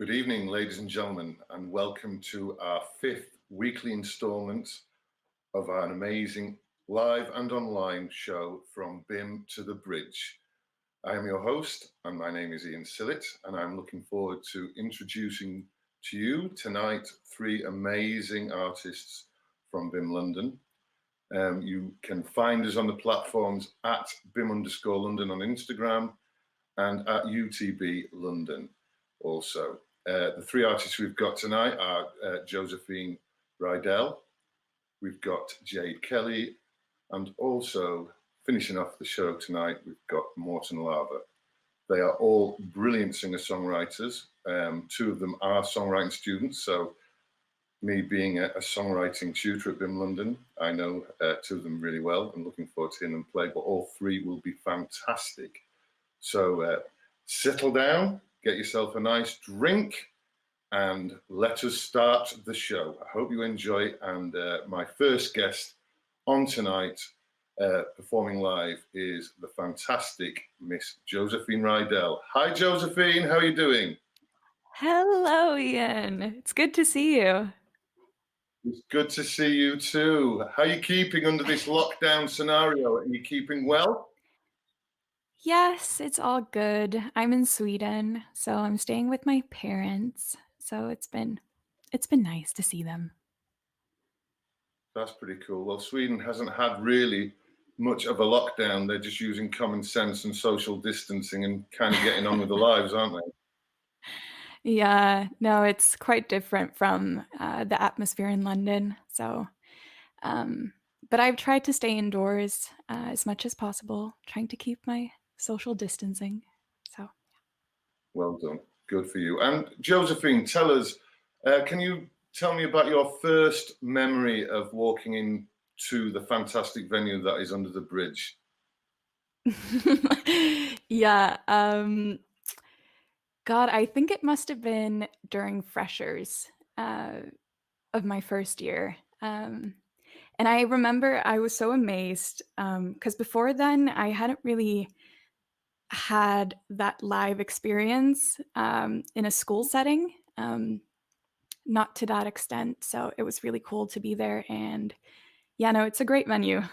Good evening, ladies and gentlemen, and welcome to our fifth weekly installment of our amazing live and online show From Bimm to the Bridge. I am your host, and my name is Ian Sillett, and I'm looking forward to introducing to you tonight three amazing artists from Bimm London. You can find us on the platforms at Bimm_London on Instagram and at UTB London also. The three artists we've got tonight are Josephine Rydell, we've got Jade Kelly, and also finishing off the show tonight, we've got Morton. They are all brilliant singer-songwriters. Two of them are songwriting students, so me being a songwriting tutor at Bimm London, I know two of them really well and looking forward to hearing them play, but all three will be fantastic. So settle down, get yourself a nice drink, and let us start the show. I hope you enjoy. And my first guest on tonight, performing live, is the fantastic Miss Josephine Rydell. Hi, Josephine. How are you doing? Hello, Ian. It's good to see you. It's good to see you too. How are you keeping under this lockdown scenario? Are you keeping well? Yes, it's all good. I'm in Sweden, so I'm staying with my parents. So it's been nice to see them. That's pretty cool. Well, Sweden hasn't had really much of a lockdown. They're just using common sense and social distancing and kind of getting on with their lives, aren't they? Yeah, no, it's quite different from the atmosphere in London. So, but I've tried to stay indoors as much as possible, trying to keep my social distancing. So, Well done. Good for you. And Josephine, tell us, can you tell me about your first memory of walking into the fantastic venue that is under the bridge? yeah. God, I think it must have been during freshers of my first year. And I remember I was so amazed because before then I hadn't really had that live experience in a school setting, not to that extent. So it was really cool to be there. And yeah, no, it's a great venue.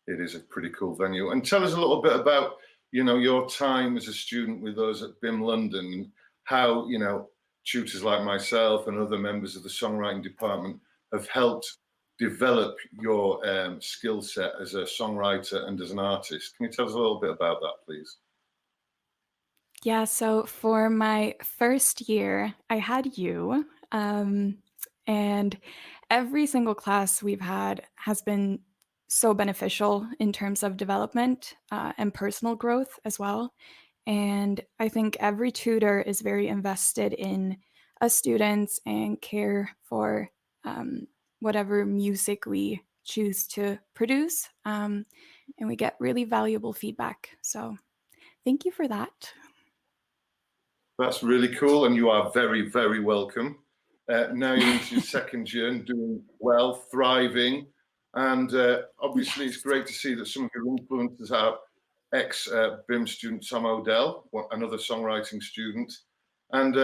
It is a pretty cool venue. And tell us a little bit about, your time as a student with us at Bimm London, and how, tutors like myself and other members of the songwriting department have helped develop your skill set as a songwriter and as an artist. Can you tell us a little bit about that, please? Yeah, so for my first year, I had you. And every single class we've had has been so beneficial in terms of development and personal growth as well. And I think every tutor is very invested in us students and care for whatever music we choose to produce. And we get really valuable feedback. So thank you for that. That's really cool, and you are very, very welcome. Now you're into your second year and doing well, thriving, and obviously Yes. it's great to see that some of your influences are ex-Bimm student Tom O'Dell, another songwriting student, and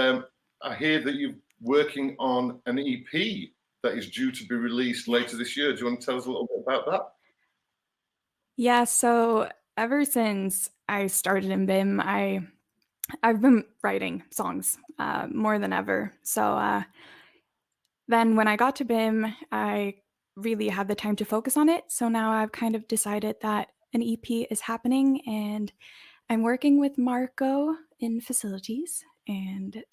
I hear that you're working on an EP that is due to be released later this year. Do you want to tell us a little bit about that? Yeah, so ever since I started in Bimm, I've been writing songs more than ever. So then when I got to Bimm, I really had the time to focus on it. So now I've kind of decided that an EP is happening, and I'm working with Marco in facilities, and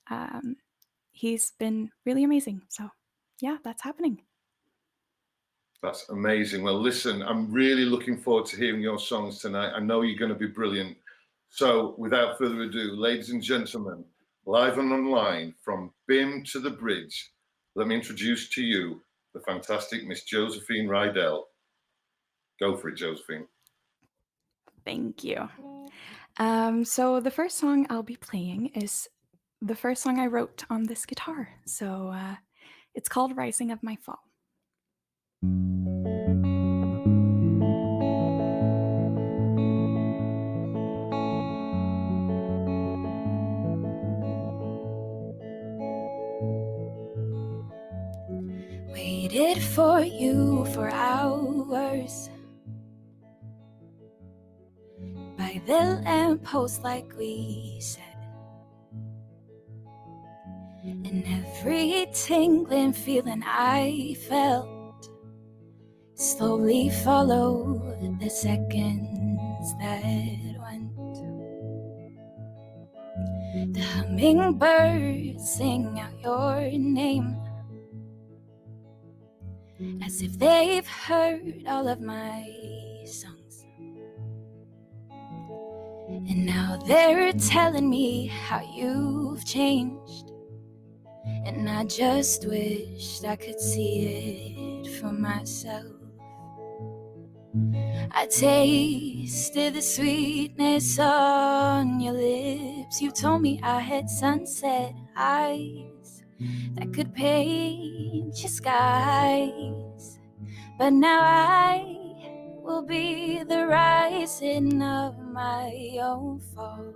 he's been really amazing. So yeah, that's happening. That's amazing. Well, listen, I'm really looking forward to hearing your songs tonight. I know you're going to be brilliant. So, without further ado, ladies and gentlemen, live and online from Bimm to the Bridge, let me introduce to you the fantastic Miss Josephine Rydell. Go for it, Josephine. Thank you. So the first song I'll be playing is the first song I wrote on this guitar. So it's called Rising of My Fall. waited for you for hours by the lamppost like we said, and every tingling feeling I felt slowly followed the seconds that went. The hummingbirds sing out your name as if they've heard all of my songs. And now they're telling me how you've changed, and I just wished I could see it for myself. I tasted the sweetness on your lips. You told me I had sunset eyes that could paint your skies, but now I will be the rising of my own fall.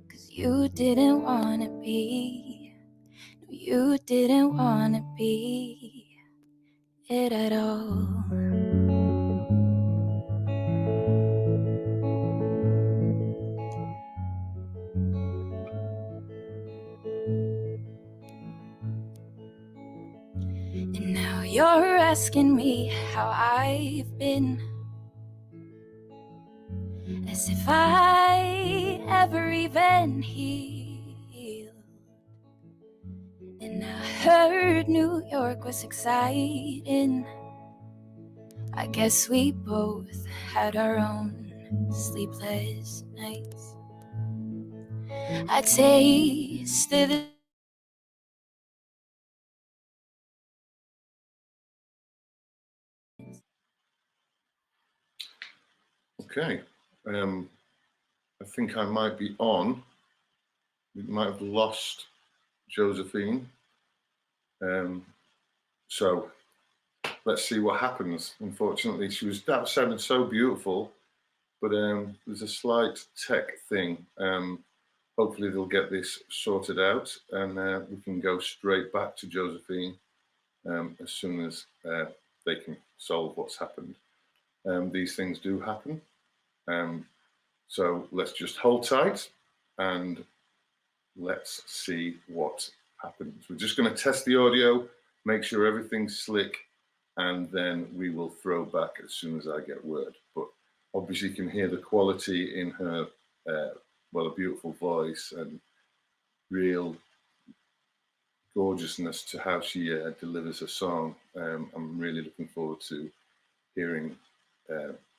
'Cause you didn't wanna be, no, you didn't wanna be it at all. And now you're asking me how I've been, as if I ever even healed. And I heard New York was exciting. I guess we both had our own sleepless nights. I tasted the Okay. I think I might be on. We might have lost Josephine. So let's see what happens. Unfortunately, that sounded so beautiful, but there's a slight tech thing. Hopefully they'll get this sorted out, and we can go straight back to Josephine as soon as they can solve what's happened. These things do happen. So let's just hold tight and let's see what happens. We're just going to test the audio, make sure everything's slick, and then we will throw back as soon as I get word. But obviously you can hear the quality in her, a beautiful voice and real gorgeousness to how she delivers a song. I'm really looking forward to hearing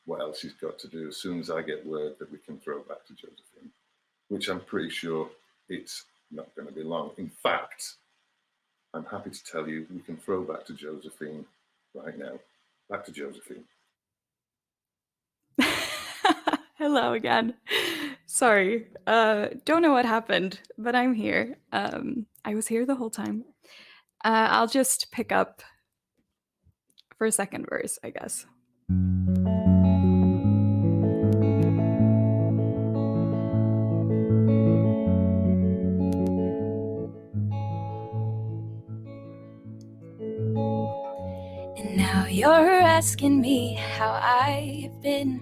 what else she's got to do as soon as I get word that we can throw back to Josephine, which I'm pretty sure it's not going to be long. In fact, I'm happy to tell you we can throw back to Josephine right now. Back to Josephine. Hello again. Sorry. Don't know what happened, but I'm here. I was here the whole time. I'll just pick up for a second verse, I guess. And now you're asking me how I've been,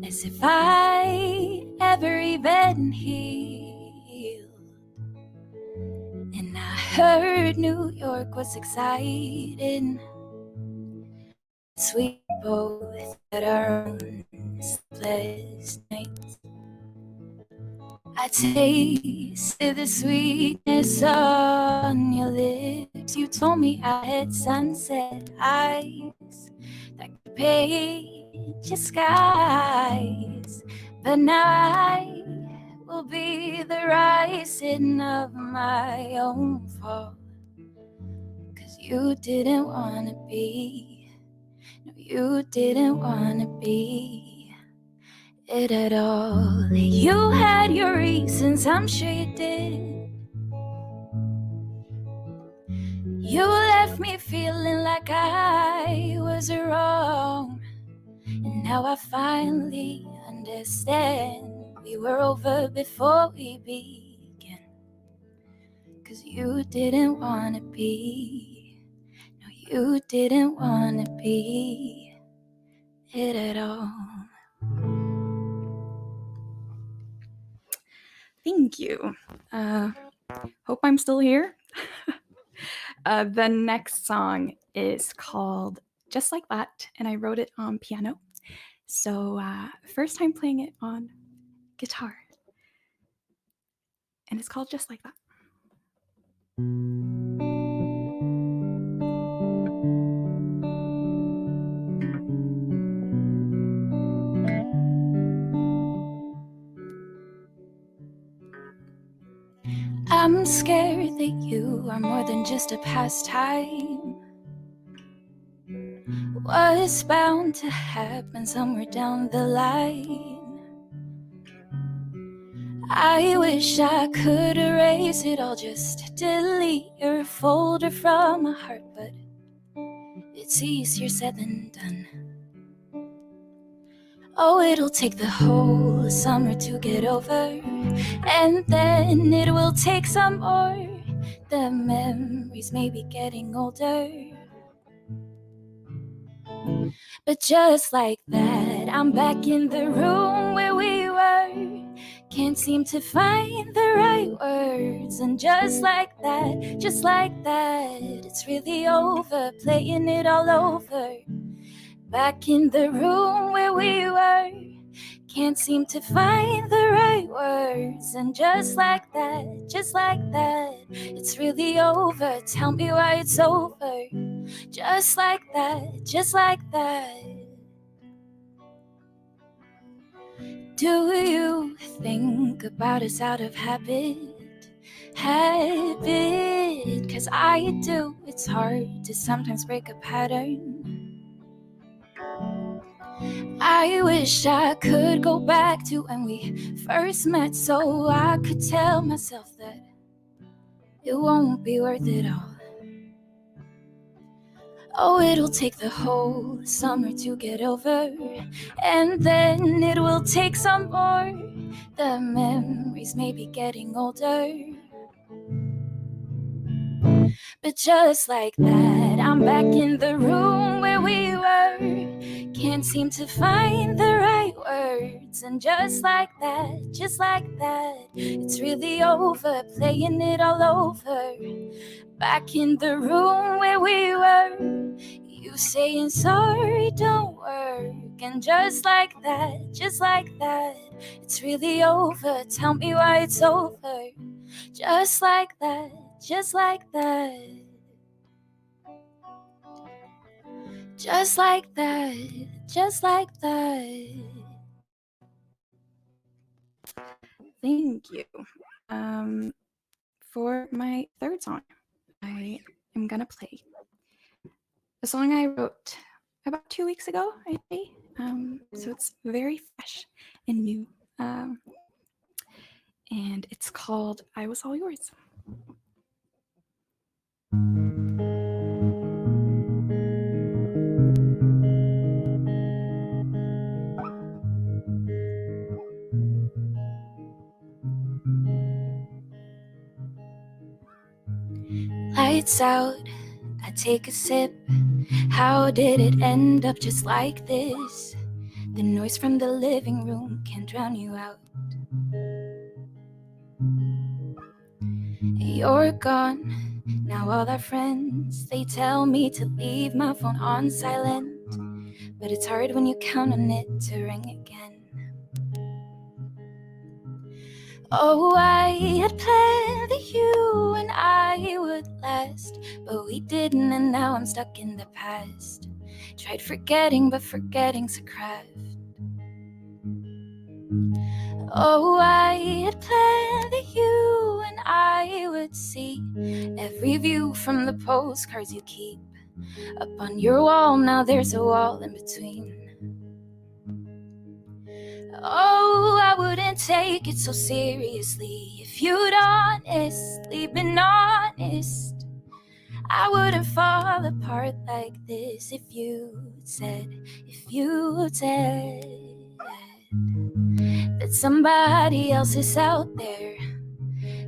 as if I ever even healed. And I heard New York was exciting. We both had our own sleepless nights. I tasted the sweetness on your lips. You told me I had sunset eyes that could paint your skies, but now I will be the rising of my own fall. 'Cause you didn't wanna be, no, you didn't wanna be it at all. You had your reasons, I'm sure you did. You left me feeling like I was wrong, and now I finally understand we were over before we began. 'cause you didn't wanna be. No, you didn't wanna be it at all. Thank you. Hope I'm still here. The next song is called Just Like That, and I wrote it on piano. So first time playing it on guitar. And it's called Just Like That. I'm scared that you are more than just a pastime. What's bound to happen somewhere down the line? I wish I could erase it all, just delete your folder from my heart, but it's easier said than done. Oh, it'll take the whole summer to get over, and then it will take some more. The memories may be getting older, but just like that, I'm back in the room where we were. Can't seem to find the right words, and just like that, it's really over, playing it all over. Back in the room where we were. Can't seem to find the right words, and just like that, it's really over. Tell me why it's over. Just like that. Do you think about us out of habit? 'Cause I do. It's hard to sometimes break a pattern. I wish I could go back to when we first met, so I could tell myself that it won't be worth it all. Oh, it'll take the whole summer to get over, and then it will take some more. The memories may be getting older, but just like that, I'm back in the room where we were. Can't seem to find the right words, and just like that, it's really over, playing it all over. Back in the room where we were, you saying sorry don't work, and just like that, it's really over. Tell me why it's over. Just like that. Just like that. Thank you. For my third song, I am gonna play a song I wrote about 2 weeks ago, I'd say. So it's very fresh and new. And it's called I Was All Yours. Lights out, I take a sip. How did it end up just like this? The noise from the living room can drown you out. You're gone, now all our friends, they tell me to leave my phone on silent, but it's hard when you count on it to ring again. Oh, I had planned that you and I would last, but we didn't, and now I'm stuck in the past. Tried forgetting, but forgetting's a craft. Oh, I had planned that you and I would see every view from the postcards you keep up on your wall. Now there's a wall in between. Oh, I wouldn't take it so seriously if you'd honestly been honest. I wouldn't fall apart like this if you said that somebody else is out there.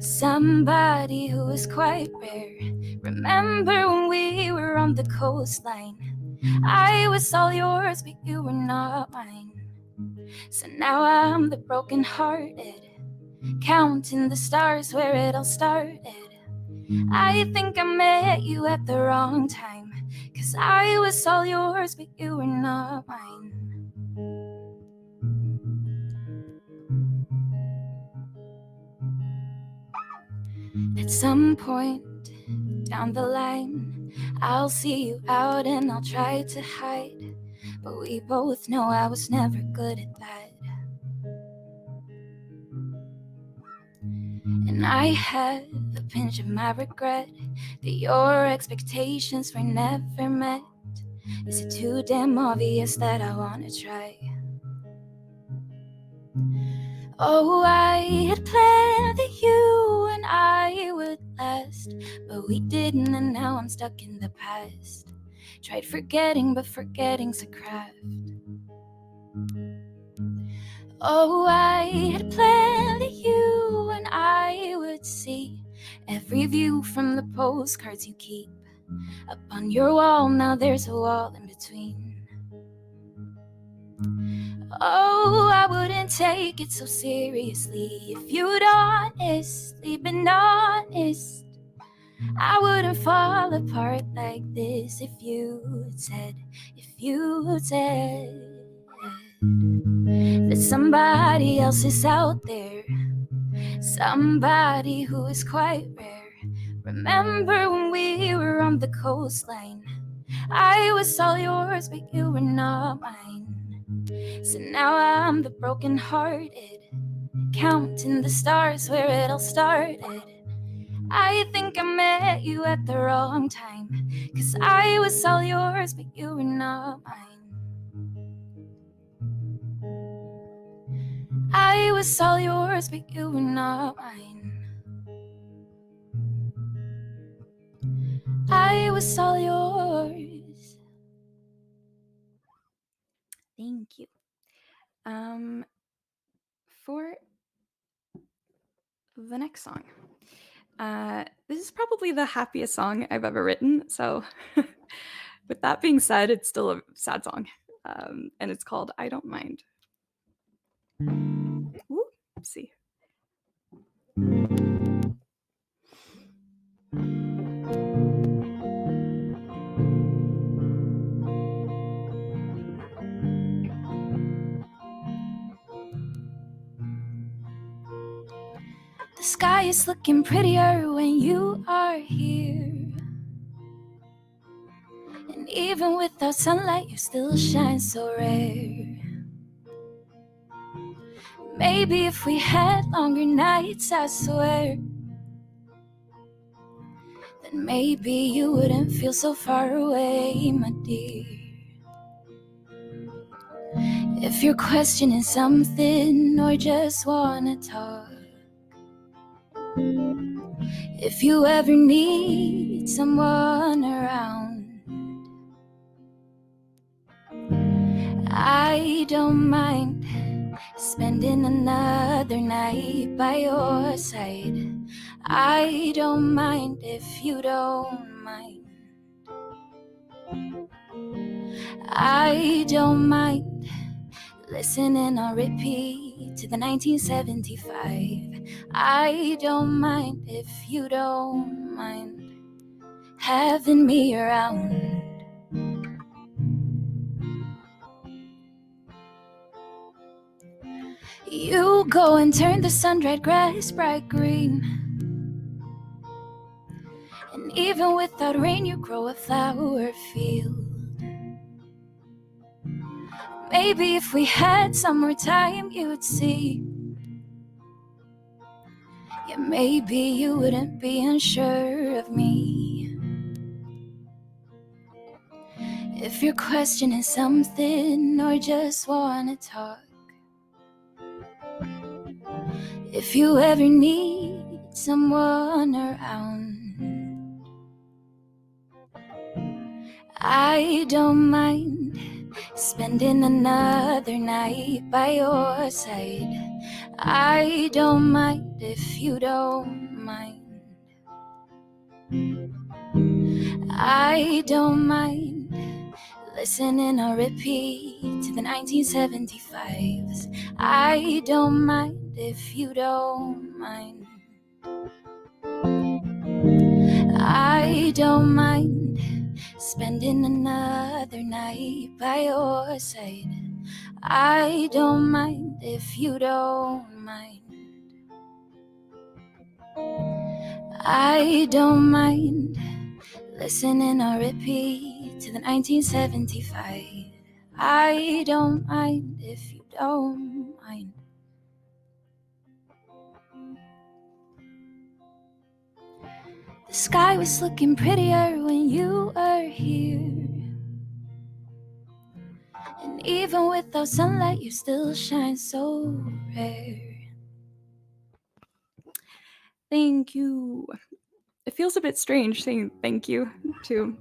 somebody who is quite rare. Remember when we were on the coastline? I was all yours, but you were not mine. So now I'm the broken-hearted, counting the stars where it all started. I think I met you at the wrong time, 'cause I was all yours, but you were not mine. At some point down the line, I'll see you out and I'll try to hide, but we both know I was never good at that. And I had a pinch of my regret that your expectations were never met. Is it too damn obvious that I wanna try? Oh, I had planned that you and I would last, but we didn't, and now I'm stuck in the past. Tried forgetting, but forgetting's a craft. Oh, I had planned that you and I would see every view from the postcards you keep up on your wall. Now there's a wall in between. Oh, I wouldn't take it so seriously if you'd honestly been honest. I wouldn't fall apart like this if you'd said that somebody else is out there, somebody who is quite rare. Remember when we were on the coastline? I was all yours, but you were not mine. So now I'm the broken-hearted, counting the stars where it all started. I think I met you at the wrong time, 'cause I was all yours, but you were not mine. I was all yours, but you were not mine. I was all yours. Thank you. For the next song, this is probably the happiest song I've ever written. So, with that being said, it's still a sad song, and it's called "I Don't Mind." Ooh, let's see. The sky is looking prettier when you are here, and even without sunlight you still shine so rare. Maybe if we had longer nights, I swear, then maybe you wouldn't feel so far away, my dear. If you're questioning something or just wanna talk, if you ever need someone around, I don't mind spending another night by your side. I don't mind if you don't mind. I don't mind listening on repeat to the 1975. I don't mind if you don't mind having me around. You go and turn the sun-dried grass bright green, and even without rain you grow a flower field. Maybe if we had some more time you'd see, yeah, maybe you wouldn't be unsure of me. If you're questioning something or just wanna talk, if you ever need someone around, I don't mind spending another night by your side. I don't mind if you don't mind. I don't mind listening on repeat to the 1975s. I don't mind if you don't mind. I don't mind spending another night by your side. I don't mind if you don't mind. I don't mind listening on repeat to the 1975. I don't mind if you don't mind. The sky was looking prettier when you were here. And even without sunlight, you still shine so rare. Thank you. It feels a bit strange saying thank you to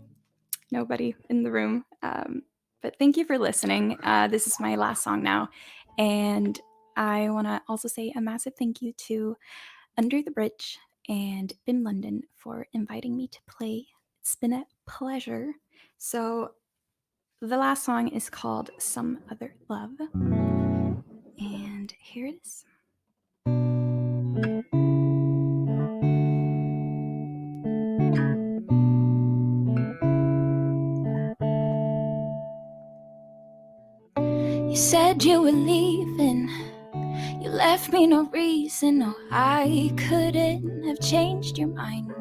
nobody in the room. But thank you for listening. This is my last song now. And I want to also say a massive thank you to Under the Bridge and Bimm London for inviting me to play. It's been a pleasure. So the last song is called Some Other Love. And here it is. You said you were leaving. You left me no reason. No, I couldn't have changed your mind.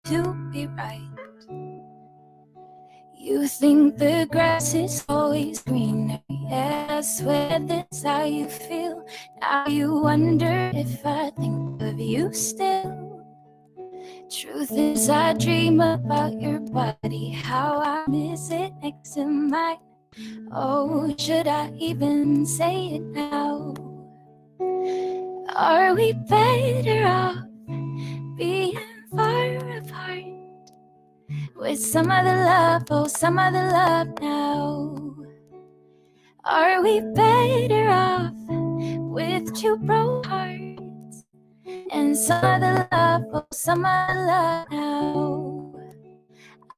To be right. You think the grass is always greener. Yeah, I swear that's how you feel. Now you wonder if I think of you still. Truth is I dream about your body, how I miss it next to mine. Oh, should I even say it now? Are we better off being far apart? With some other love, oh, some other love now. Are we better off with two broke hearts? And some other love, oh, some other love now.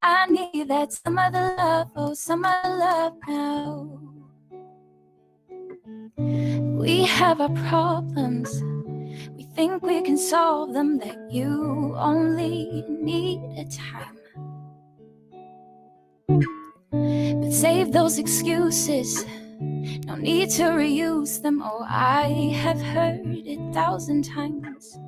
I need that some other love, oh, some other love now. We have our problems. We think we can solve them, that you only need a time. But save those excuses, no need to reuse them. Oh, I have heard it 1,000 times.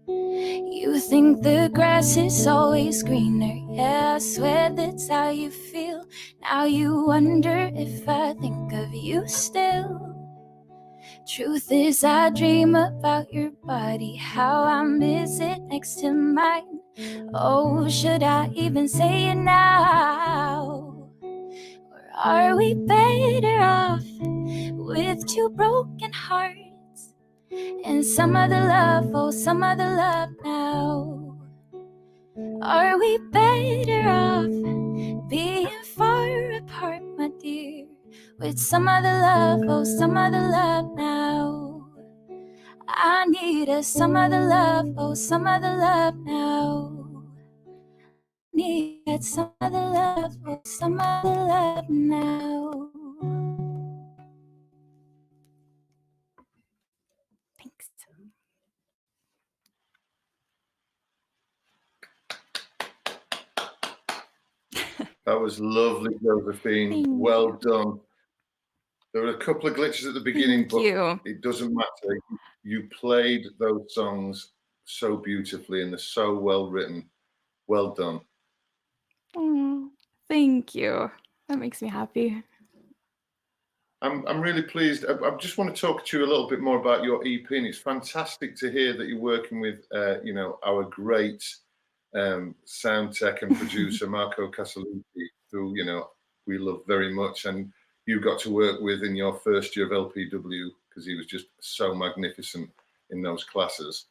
You think the grass is always greener. Yeah, I swear that's how you feel. Now you wonder if I think of you still. Truth is I dream about your body, how I miss it next to mine. Oh, should I even say it now? Or are we better off with two broken hearts and some other love, oh, some other love now? Are we better off being far apart, my dear, with some other love, oh, some other love now? I need a some other love, oh, some other love now. Need some other love, oh, some other love now. Thanks. That was lovely, Josephine. Well done. There were a couple of glitches at the beginning, but it doesn't matter. You played those songs so beautifully and they're so well written. Well done. Oh, thank you. That makes me happy. I'm really pleased. I just want to talk to you a little bit more about your EP, and it's fantastic to hear that you're working with, our great sound tech and producer Marco Casalucci, who we love very much, and you got to work with in your first year of LPW because he was just so magnificent in those classes.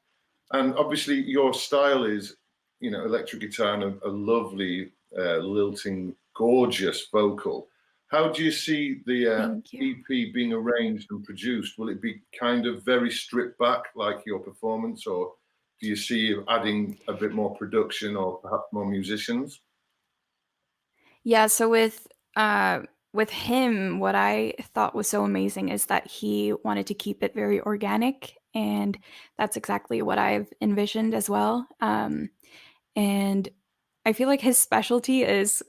And obviously, your style is, electric guitar and a lovely lilting gorgeous vocal. How do you see the Thank you. EP being arranged and produced? Will it be kind of very stripped back like your performance, or do you see you adding a bit more production or perhaps more musicians? Yeah, so with him, what I thought was so amazing is that he wanted to keep it very organic, and that's exactly what I've envisioned as well. And I feel like his specialty is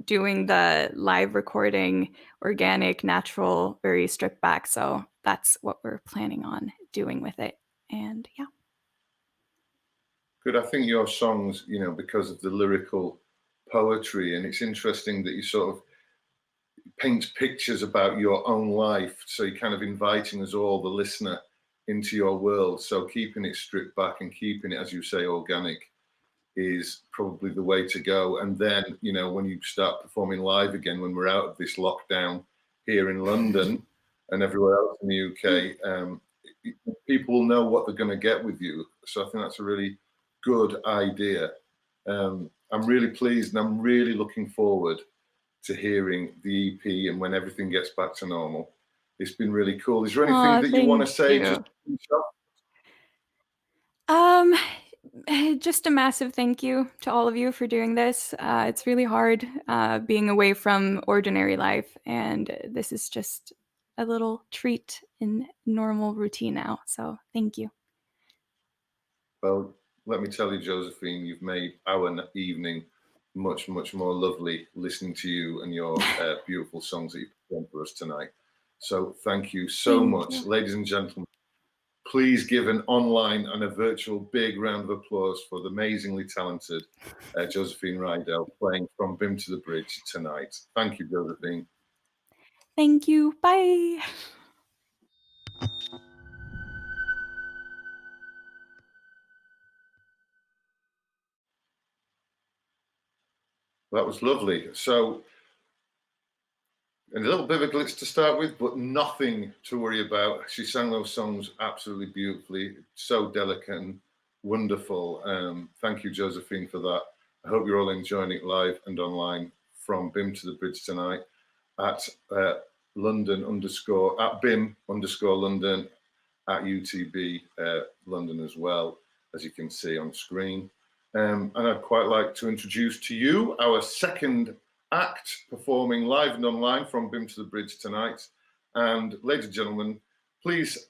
doing the live recording, organic, natural, very stripped back. So that's what we're planning on doing with it. And yeah. Good. I think your songs, because of the lyrical poetry, and it's interesting that you sort of paint pictures about your own life. So you're kind of inviting us all, the listener, into your world. So keeping it stripped back and keeping it, as you say, organic is probably the way to go. And then, when you start performing live again, when we're out of this lockdown here in London and everywhere else in the UK, people will know what they're going to get with you. So I think that's a really good idea. I'm really pleased and I'm really looking forward to hearing the EP and when everything gets back to normal. It's been really cool. Is there anything Oh, that you want to thank say just you. to finish off? Um, just a massive thank you to all of you for doing this. It's really hard being away from ordinary life, and this is just a little treat in normal routine now. So thank you. Well, let me tell you, Josephine, you've made our evening much, much more lovely listening to you and your beautiful songs that you performed for us tonight. So thank you so Thank much. you. Ladies and gentlemen, please give an online and a virtual big round of applause for the amazingly talented Josephine Rydell playing From Bimm to the Bridge tonight. Thank you, Josephine. Thank you. Bye. That was lovely. So, and a little bit of a glitch to start with, but nothing to worry about. She sang those songs absolutely beautifully, so delicate and wonderful. Thank you, Josephine, for that. I hope you're all enjoying it live and online from Bimm to the Bridge tonight at London underscore, at Bimm underscore London, at UTB London as well, as you can see on screen. And I'd quite like to introduce to you our second act performing live and online from Bimm to the Bridge tonight. And ladies and gentlemen, please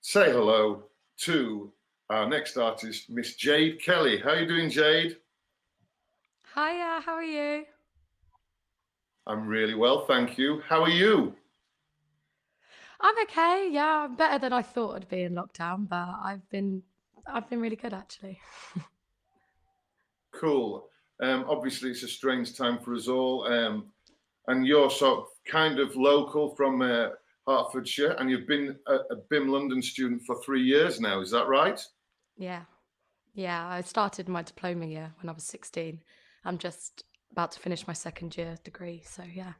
say hello to our next artist, Miss Jade Kelly. How are you doing, Jade? Hiya, how are you? I'm really well, thank you. How are you? I'm okay. Yeah, I'm better than I thought I'd be in lockdown, but I've been really good actually. Cool. Obviously, it's a strange time for us all. And you're sort of kind of local from Hertfordshire, and you've been a BIM London student for 3 years now. Is that right? Yeah. Yeah, I started my diploma year when I was 16. I'm just about to finish my second year degree, so yeah.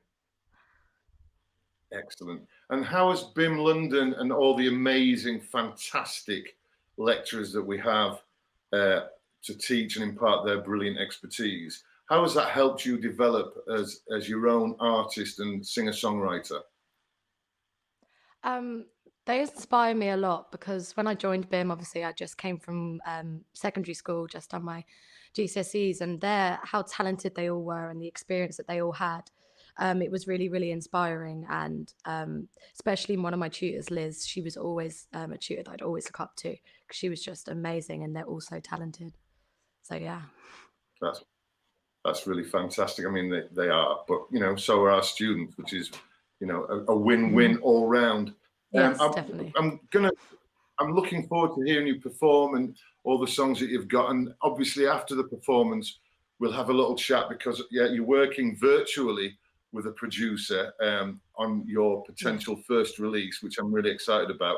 Excellent. And how has BIM London and all the amazing, fantastic lecturers that we have to teach and impart their brilliant expertise, how has that helped you develop as your own artist and singer-songwriter? Um, they inspire me a lot because when I joined BIM, obviously I just came from secondary school, just done my GCSEs, and how talented they all were and the experience that they all had. It was really, really inspiring. And especially one of my tutors, Liz, she was always a tutor that I'd always look up to because she was just amazing and they're all so talented. So, yeah. That's really fantastic. I mean, they are, but so are our students, which is, a win-win all round. Yes, definitely. I'm looking forward to hearing you perform and all the songs that you've got. And obviously, after the performance, we'll have a little chat because you're working virtually with a producer on your potential first release, which I'm really excited about.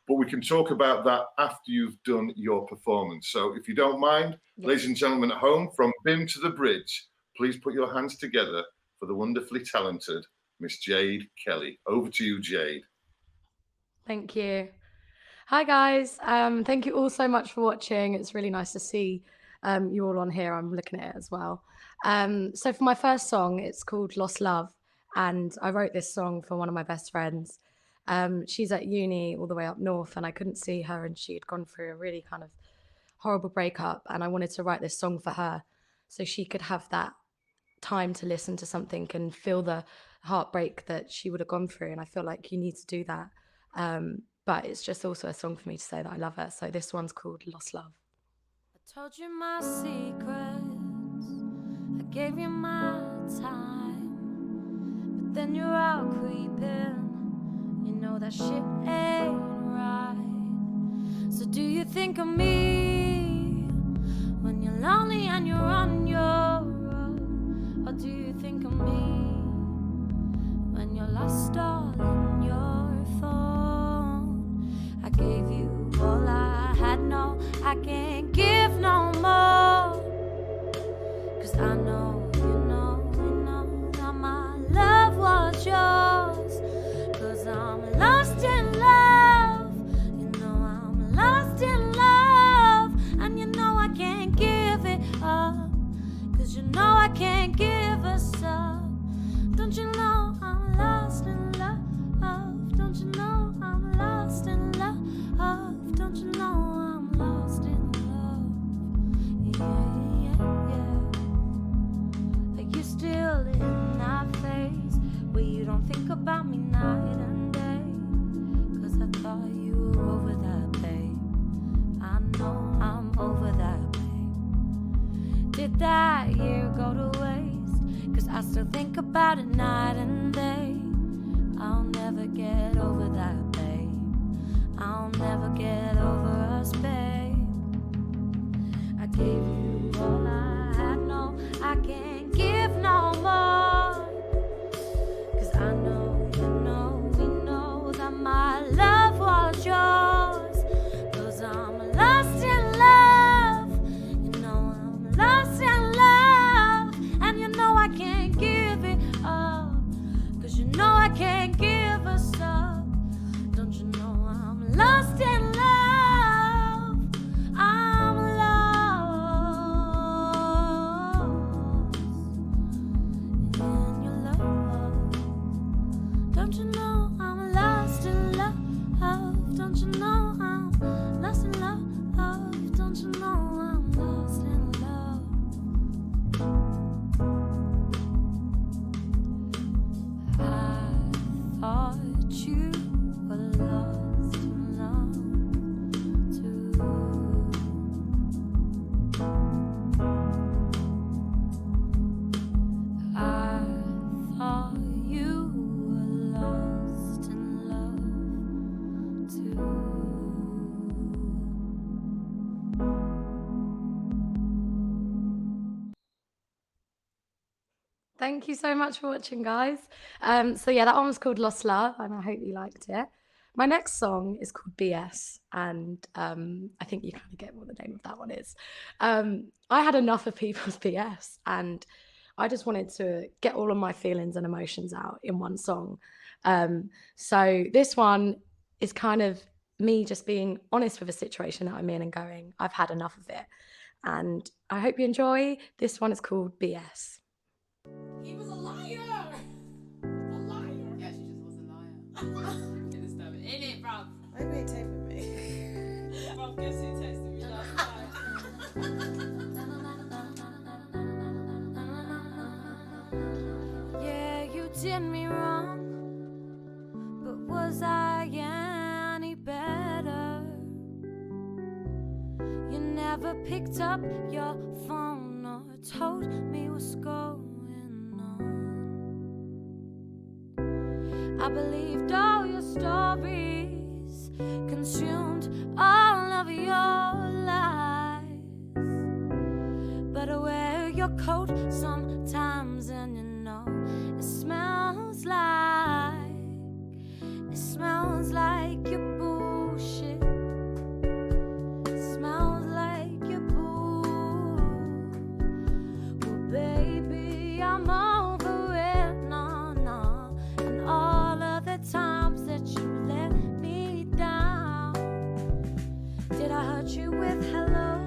But we can talk about that after you've done your performance. So if you don't mind, ladies and gentlemen at home, from Bimm to the Bridge, please put your hands together for the wonderfully talented Miss Jade Kelly. Over to you, Jade. Thank you. Hi guys. Thank you all so much for watching. It's really nice to see You all on here, I'm looking at it as well. So for my first song, it's called Lost Love. And I wrote this song for one of my best friends. She's at uni all the way up north, and I couldn't see her, and she had gone through a really kind of horrible breakup. And I wanted to write this song for her so she could have that time to listen to something and feel the heartbreak that she would have gone through. And I feel like you need to do that. But it's just also a song for me to say that I love her. So this one's called Lost Love. I told you my secrets, I gave you my time, but then you're out creeping, you know that shit ain't right. So do you think of me when you're lonely and you're on your own? Or do you think of me when you're lost all in your phone? I gave you all I had, no, I can't give no more. Cause I know, you know that my love was yours. Cause I'm lost in love, you know I'm lost in love. And you know I can't give it up, cause you know I can't give us up. Don't you know I'm lost in love? Don't you know I'm lost in love? Don't you know I'm lost in love? Yeah. Are you still in that phase where you don't think about me night and day? Cause I thought you were over that, babe. I know I'm over that, babe. Did that year go to waste? Cause I still think about it night and day. I'll never get over that, babe. I'll never get over us, babe. I gave you all I had, no, I can't give no more. Cause I know, you know, we know that my love was yours. Cause I'm lost in love, you know I'm lost in love. And you know I can't give it up, cause you know I can't give us up. Don't you know I'm lost in love? I'm lost in your love. Don't you know I'm lost in love? Don't you know I'm lost in love? Don't you know I'm lost in love? I thought you were lost in love too. I thought you were lost in love too. Thank you so much for watching, guys. So yeah, that one was called Lost Love, and I hope you liked it. My next song is called BS, and I think you kind of get what the name of that one is. I had enough of people's BS, and I just wanted to get all of my feelings and emotions out in one song. So this one is kind of me just being honest with a situation that I'm in and going, I've had enough of it. And I hope you enjoy. This one is called BS. He was a liar! A liar! Yeah, she just was a liar. Didn't stop it. In it, bro. Why you ain't taping me? Bro, guess who texted me last night? Yeah, you did me wrong, but was I any better? You never picked up your phone or told me what's going on. I believed all your stories, consumed all of your lies. But I wear your coat sometimes, and you know it smells like your bullshit. It smells like your boo. Well, baby, I'm over it, no. And all of the times that you let me down. Did I hurt you with hello?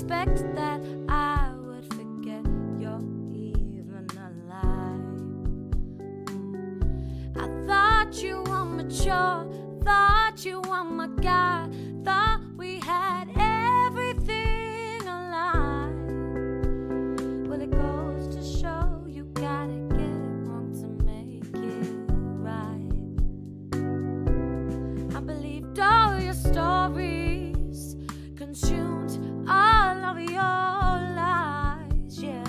expect that I would forget you're even alive. I thought you were mature, thought you were my guy, thought we had everything alive. Well, it goes to show you gotta get it wrong to make it right. I believed all your stories, consumed all of your lies, yeah.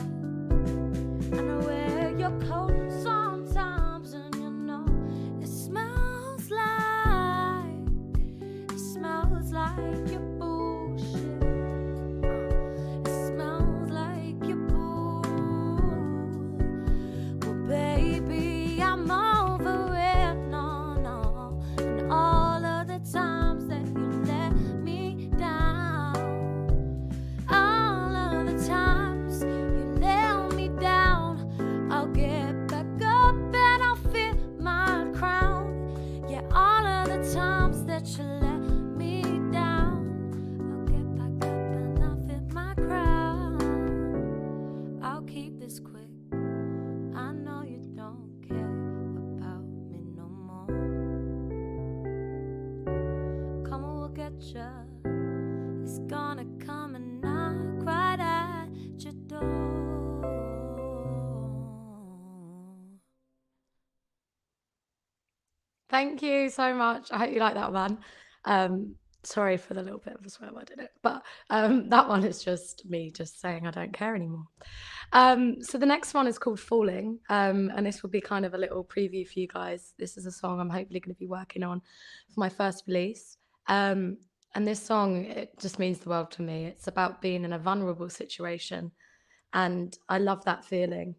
And I wear your coat sometimes, and you know it smells like your bullshit. It smells like your bull. Well, baby, I'm over it, no. And all of the times that you let me down, all of the times you let me down, I'll get back up and I'll fit my crown. Yeah, all of the times that you let me down, I'll get back up and I'll fit my crown. I'll keep this quick, I know you don't care about me no more. Come on, we'll get ya. It's gonna come and knock right at your door. Thank you so much. I hope you like that one. Sorry for the little bit of a swear word in it, but that one is just me just saying I don't care anymore. So the next one is called Falling, and this will be kind of a little preview for you guys. This is a song I'm hopefully going to be working on for my first release. And this song, it just means the world to me. It's about being in a vulnerable situation, and I love that feeling,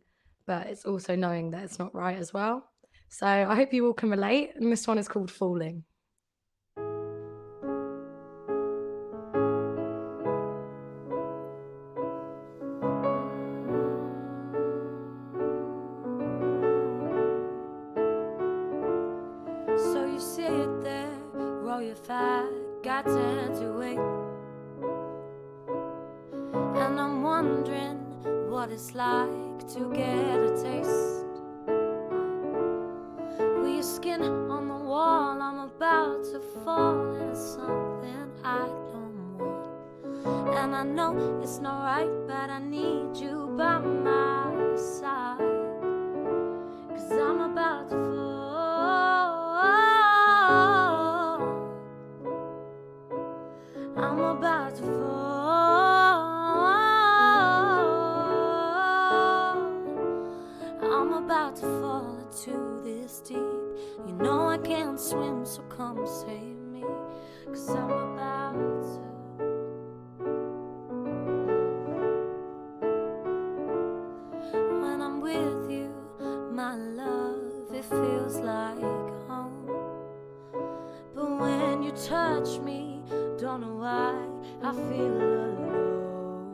but it's also knowing that it's not right as well. So I hope you all can relate, and this one is called Falling. So you sit there, roll your fat, got time to wait. And I'm wondering what it's like to get a taste. With your skin on the wall, I'm about to fall into something I don't want. And I know it's not right, but I need you by my side. 'Cause I'm about to fall. I'm about to fall. I'm about to fall into this deep. You know I can't swim, so come save me. 'Cause I'm about to. When I'm with you, my love, it feels like home. But when you touch me, don't know why I feel alone.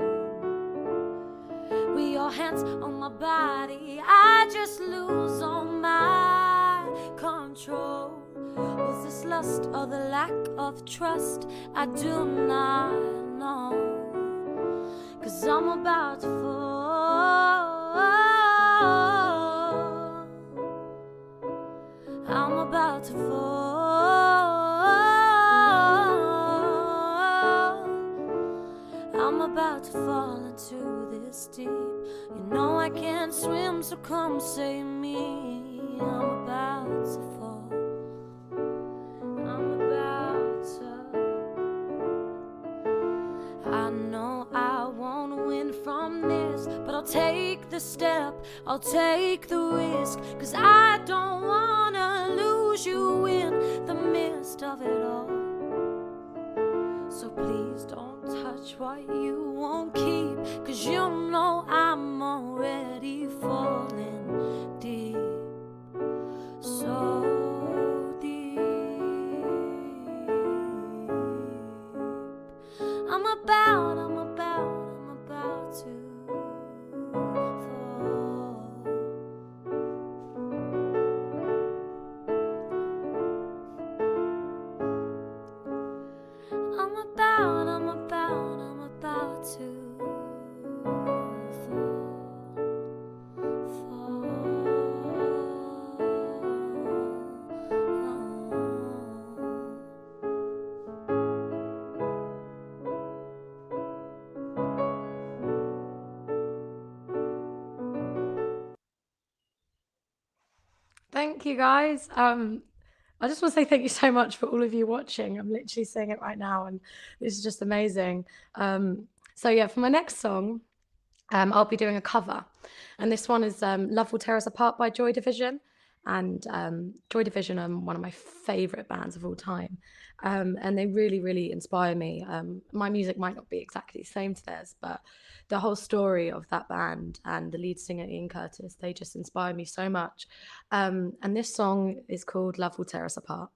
With your hands on my body, I just lose all my control. Was this lust or the lack of trust? I do not know. 'Cause I'm about to fall. I'm about to fall. I'm about to fall into this deep. You know I can't swim, so come save me. I'm about to fall. I'm about to. I know I won't win from this, but I'll take the step, I'll take the risk. 'Cause I don't wanna lose you in the midst of it all. So please don't touch what you won't keep, 'cause you know I'm already falling deep. So deep. I'm about to fall. I'm about to Thank you, guys. I just want to say thank you so much for all of you watching. I'm literally saying it right now, and this is just amazing. So yeah, for my next song, I'll be doing a cover, and this one is Love Will Tear Us Apart by Joy Division. And Joy Division are one of my favorite bands of all time, and they really, really inspire me. My music might not be exactly the same to theirs, but the whole story of that band and the lead singer Ian Curtis, they just inspire me so much. And this song is called Love Will Tear Us Apart.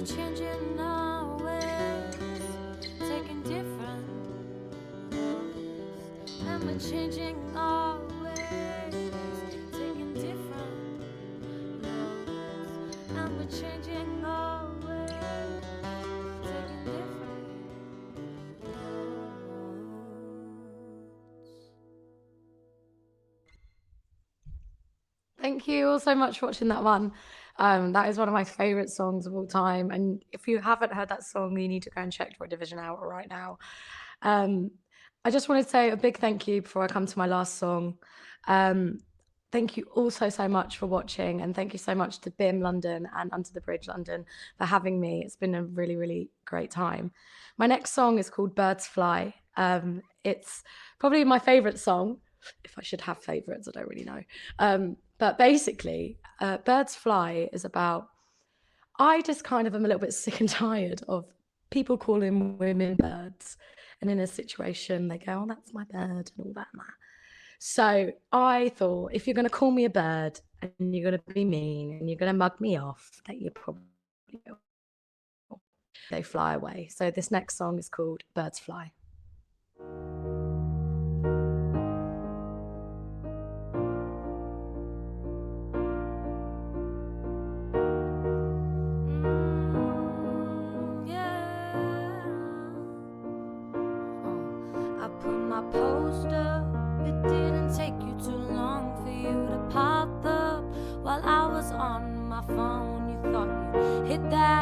Changing our ways, taking different roads. And we're changing our ways, taking different roads. And we're changing our ways, taking different roads. Thank you all so much for watching that one. That is one of my favorite songs of all time. And if you haven't heard that song, you need to go and check Joy Division out right now. I just want to say a big thank you before I come to my last song. Thank you all so much for watching. And thank you so much to Bimm London and Under the Bridge London for having me. It's been a really, really great time. My next song is called Birds Fly. It's probably my favorite song. If I should have favorites, I don't really know. But basically, Birds Fly is about, I just kind of am a little bit sick and tired of people calling women birds. And in a situation, they go, oh, that's my bird and all that and that. So I thought, if you're going to call me a bird and you're going to be mean and you're going to mug me off, that you're probably they fly away. So this next song is called Birds Fly. My poster, it didn't take you too long for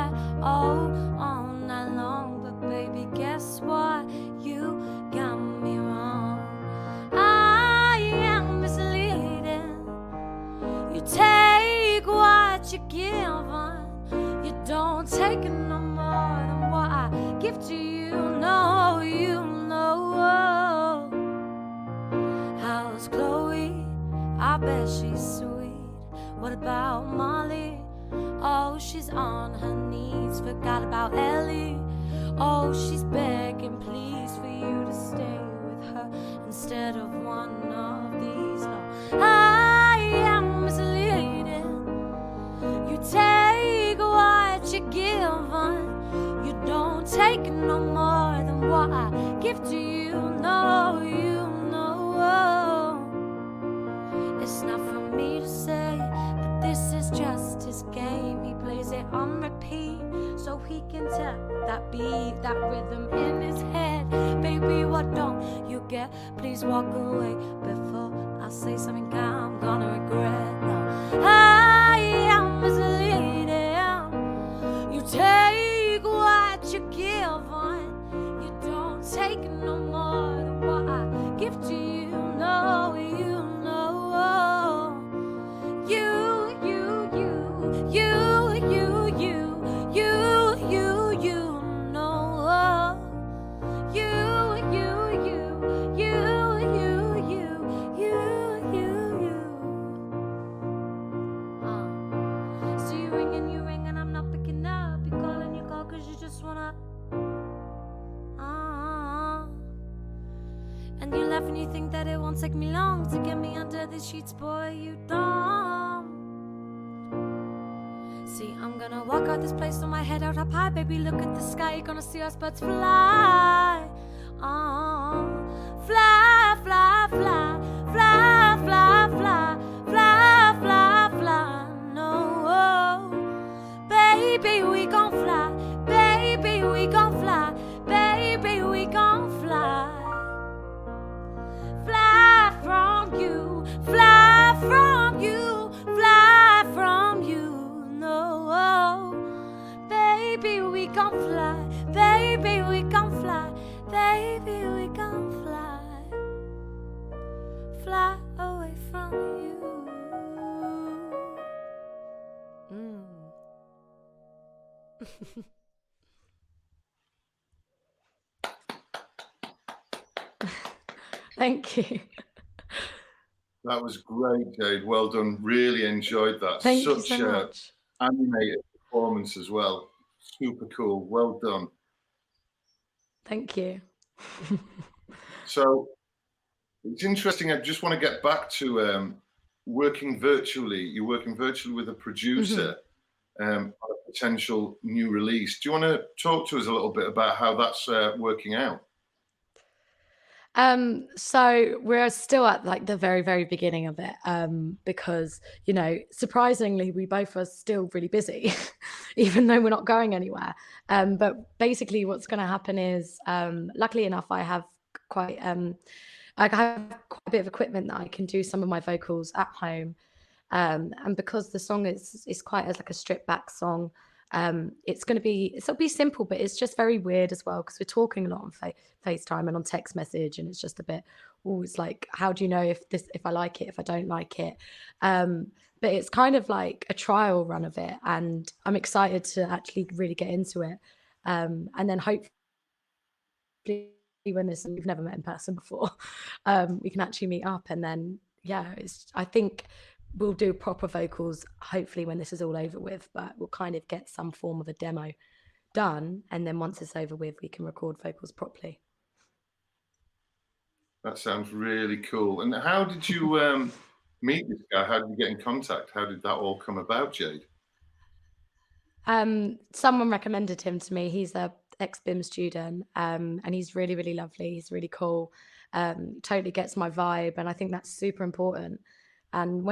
that all night long. But baby, guess what? You got me wrong. I am misleading. You take what you give on. You don't take it no more than what I give to you. No, you know. How's Chloe? I bet she's sweet. What about Molly? Oh, she's on her knees. Forgot about Ellie. Oh, she's begging please for you to stay with her instead of one of these. No, I am misleading. You take what you give on. You don't take it no more than what I give to you. No, you know. It's not for me to say, but this is just his game. He plays it on repeat so he can tell that beat, that rhythm in his head. Baby, what don't you get? Please walk away before I say something I'm gonna regret. No, I am misleading. You take what you give on. You don't take it no more than what I give to you. No, you know. You know. So you ring and I'm not picking up. You call and you call 'cause you just wanna. And you laugh and you think that it won't take me long to get me under the sheets, boy, you don't. See, I'm gonna walk out this place with my head out up high. Baby, look at the sky, you're gonna see us birds fly. Fly, fly, fly, fly, fly, fly, fly, fly, fly. No, baby, we gon' fly. Baby, we gon' fly. Baby, we gon' fly. Fly from you, fly from you, fly from you. No, baby, we gon' fly. Baby, we gon' fly. Baby, we gon' fly. Fly away from you. Thank you. That was great, Jade. Well done. Really enjoyed that. Thank you Such so a much. animated performance as well. Super cool. Well done. Thank you. So it's interesting. I just want to get back to working virtually. You're working virtually with a producer on a potential new release. Do you want to talk to us a little bit about how that's working out? So we're still at like the very, very beginning of it, because, you know, surprisingly, we both are still really busy, even though we're not going anywhere. But basically what's going to happen is, luckily enough, I have quite a bit of equipment that I can do some of my vocals at home. And because the song is quite as like a stripped back song, it'll be simple, but it's just very weird as well because we're talking a lot on FaceTime and on text message, and it's just a bit, it's like, how do you know if I like it, if I don't like it? But it's kind of like a trial run of it, and I'm excited to actually really get into it. And then hopefully when we've never met in person before, we can actually meet up, and then I think we'll do proper vocals hopefully when this is all over with, but we'll kind of get some form of a demo done, and then once it's over with, we can record vocals properly. That sounds really cool. And how did you meet this guy? How did you get in contact? How did that all come about, Jade? Someone recommended him to me. He's a ex-Bimm student, and he's really, really lovely. He's really cool. Totally gets my vibe, and I think that's super important. And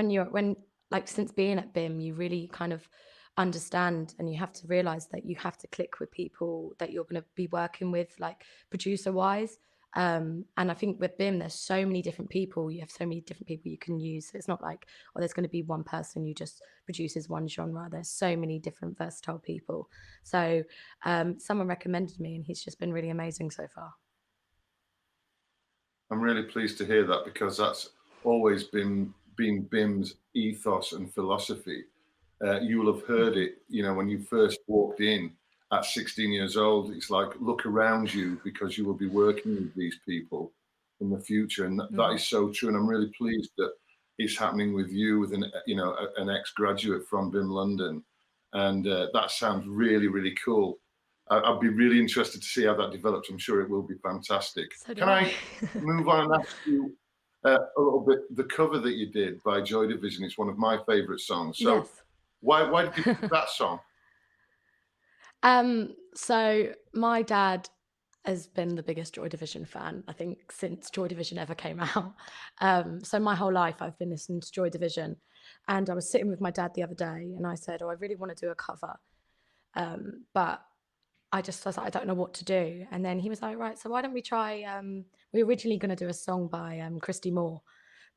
since being at Bimm, you really kind of understand, and you have to realize that you have to click with people that you're going to be working with, like producer wise. And I think with Bimm, there's so many different people. You have so many different people you can use. It's not like, oh, there's going to be one person who just produces one genre. There's so many different versatile people. So someone recommended me, and he's just been really amazing so far. I'm really pleased to hear that, because that's always been Bimm's ethos and philosophy. You will have heard it, when you first walked in at 16 years old. It's like, look around you, because you will be working with these people in the future. And that is so true. And I'm really pleased that it's happening with you, with an ex-graduate from Bimm London. And that sounds really, really cool. I'd be really interested to see how that develops. I'm sure it will be fantastic. So Can I move on and ask you a little bit, the cover that you did by Joy Division? It's one of my favorite songs. So Yes. why did you pick that song? So my dad has been the biggest Joy Division fan, I think, since Joy Division ever came out. So my whole life I've been listening to Joy Division, and I was sitting with my dad the other day, and I said, oh, I really want to do a cover, but I was like, I don't know what to do. And then he was like, right, so why don't we try, we were originally going to do a song by Christy Moore,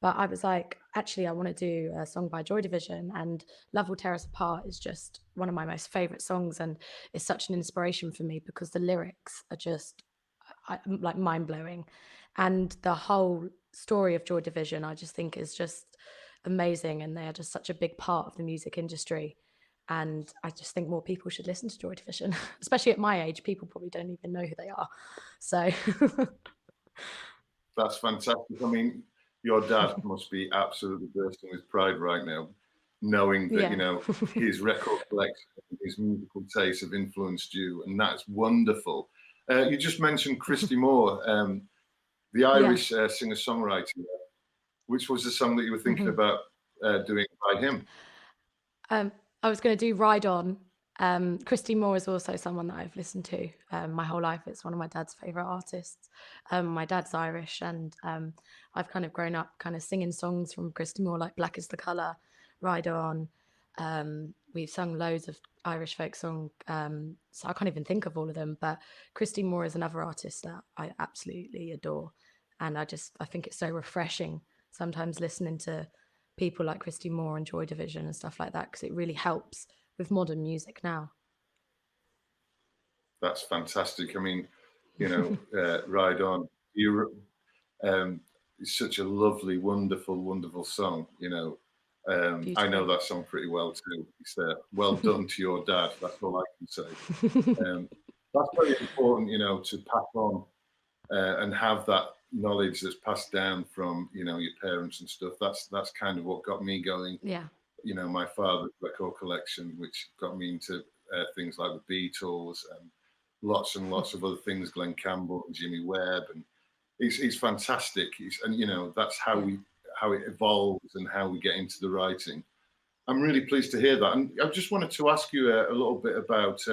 but I was like, actually, I want to do a song by Joy Division, and Love Will Tear Us Apart is just one of my most favorite songs, and it's such an inspiration for me because the lyrics are just like mind-blowing, and the whole story of Joy Division I just think is just amazing, and they are just such a big part of the music industry. And I just think more people should listen to Joy Division, especially at my age. People probably don't even know who they are. So That's fantastic. I mean, your dad must be absolutely bursting with pride right now, knowing that, his record collection, his musical tastes have influenced you, and that's wonderful. You just mentioned Christy Moore, the Irish singer-songwriter. Which was the song that you were thinking about doing by him? I was going to do Ride On. Christy Moore is also someone that I've listened to my whole life. It's one of my dad's favorite artists. My dad's Irish, and I've kind of grown up kind of singing songs from Christy Moore, like Black is the Colour, Ride On. We've sung loads of Irish folk song, so I can't even think of all of them, but Christy Moore is another artist that I absolutely adore. And I think it's so refreshing sometimes listening to people like Christy Moore and Joy Division and stuff like that, because it really helps with modern music now. That's fantastic. I mean, Ride On. It's such a lovely, wonderful, wonderful song. I know that song pretty well too. It's well done to your dad. That's all I can say. That's very important, to pass on and have that knowledge that's passed down from your parents and stuff. That's kind of what got me going. Yeah. My father's record collection, which got me into things like the Beatles and lots of other things, Glenn Campbell and Jimmy Webb, and he's fantastic. That's how it evolves and how we get into the writing. I'm really pleased to hear that, and I just wanted to ask you a little bit about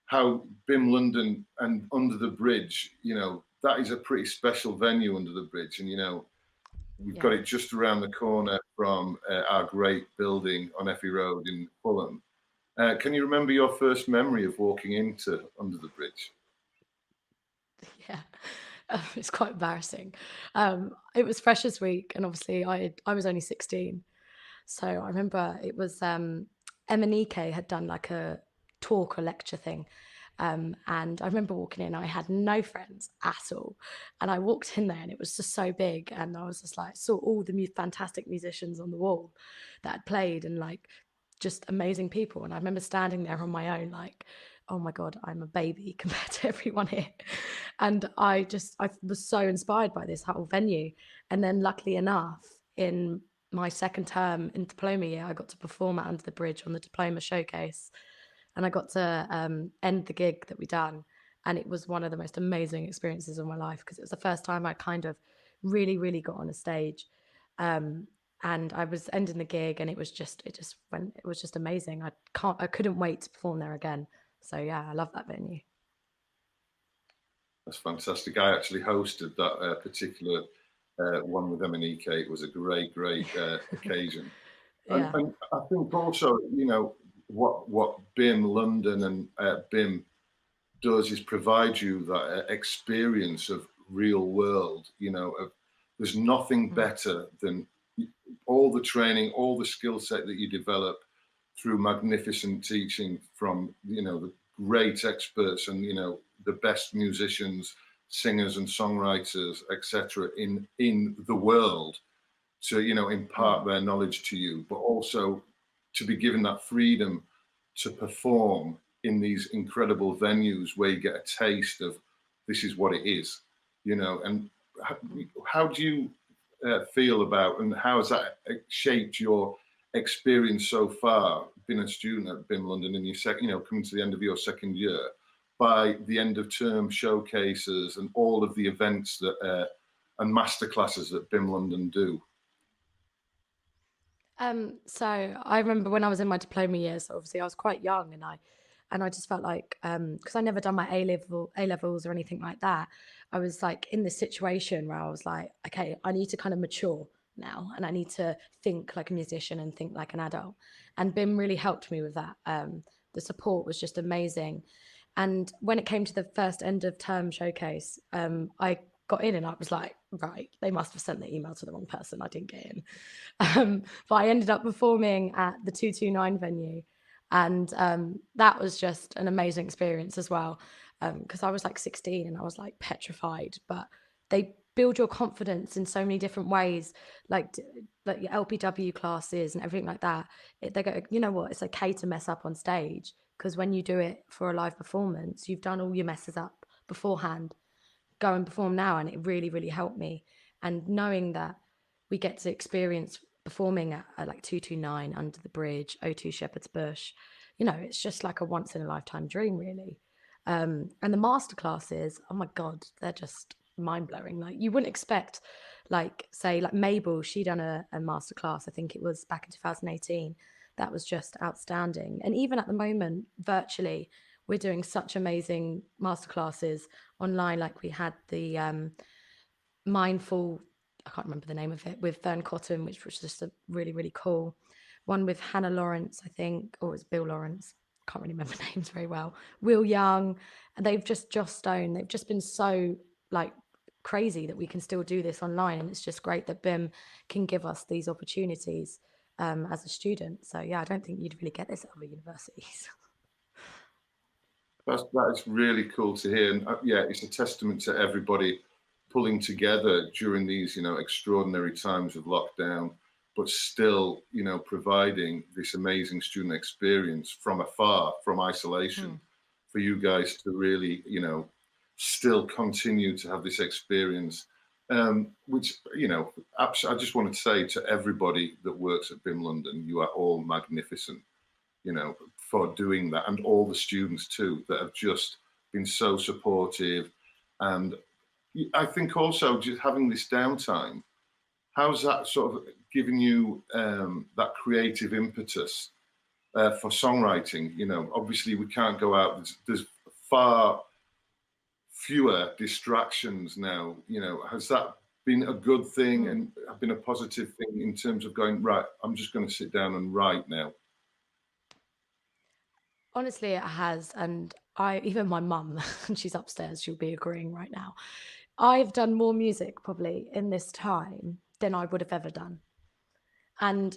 how Bimm London and Under the Bridge, that is a pretty special venue, Under the Bridge. And, we've got it just around the corner from our great building on Effie Road in Fulham. Can you remember your first memory of walking into Under the Bridge? Yeah, it's quite embarrassing. It was Freshers Week, and obviously I was only 16. So I remember it was Emanike had done like a talk or lecture thing. And I remember walking in, I had no friends at all. And I walked in there and it was just so big. And I was just like, saw all the fantastic musicians on the wall that had played, and like just amazing people. And I remember standing there on my own, like, oh my God, I'm a baby compared to everyone here. And I was so inspired by this whole venue. And then luckily enough, in my second term in diploma year, I got to perform at Under the Bridge on the diploma showcase. And I got to end the gig that we done. And it was one of the most amazing experiences of my life, because it was the first time I kind of really, really got on a stage. And I was ending the gig, and it was just amazing. I couldn't wait to perform there again. So yeah, I love that venue. That's fantastic. I actually hosted that particular one with Emanike. It was a great occasion. Yeah. And I think also, what Bimm London and Bimm does is provide you that experience of real world, there's nothing better than all the training, all the skill set that you develop through magnificent teaching from, the great experts and, the best musicians, singers and songwriters, etc. in the world to, impart their knowledge to you, but also to be given that freedom to perform in these incredible venues where you get a taste of this is what it is, and how do you feel about, and how has that shaped your experience so far, being a student at Bimm London in your coming to the end of your second year, by the end of term showcases and all of the events that and masterclasses that Bimm London do? So I remember when I was in my diploma year, so obviously I was quite young, and I just felt like, because I never done my A levels or anything like that, I was like in this situation where I was like, okay, I need to kind of mature now, and I need to think like a musician and think like an adult. And Bim really helped me with that. The support was just amazing. And when it came to the first end of term showcase, I got in and I was like, right, they must have sent the email to the wrong person. I didn't get in. But I ended up performing at the 229 venue. And that was just an amazing experience as well. Because I was like 16 and I was like petrified, but they build your confidence in so many different ways, like your LPW classes and everything like that. They go, you know what, it's okay to mess up on stage, because when you do it for a live performance, you've done all your messes up beforehand. Go and perform now. And it really, really helped me. And knowing that we get to experience performing at like 229, Under the Bridge, O2 Shepherd's Bush, it's just like a once in a lifetime dream, really. And the masterclasses, oh my God, they're just mind blowing. Like you wouldn't expect, like say like Mabel, she done a masterclass, I think it was back in 2018. That was just outstanding. And even at the moment, virtually, we're doing such amazing masterclasses online. Like we had the mindful, I can't remember the name of it, with Fern Cotton, which was just a really, really cool one, with Hannah Lawrence, I think, or it was Bill Lawrence. Can't really remember names very well. Will Young, and they've just Joss Stone. They've just been so like crazy that we can still do this online, and it's just great that BIM can give us these opportunities as a student. So yeah, I don't think you'd really get this at other universities. That's really cool to hear, and yeah, it's a testament to everybody pulling together during these extraordinary times of lockdown, but still providing this amazing student experience from afar, from isolation, for you guys to really still continue to have this experience, which I just want to say to everybody that works at Bimm London, you are all magnificent for doing that, and all the students too that have just been so supportive. And I think also just having this downtime, how's that sort of giving you that creative impetus for songwriting? Obviously we can't go out. There's far fewer distractions now. Has that been a good thing and been a positive thing in terms of going, right, I'm just going to sit down and write now? Honestly, it has. And even my mum, and she's upstairs, she'll be agreeing right now. I've done more music probably in this time than I would have ever done. And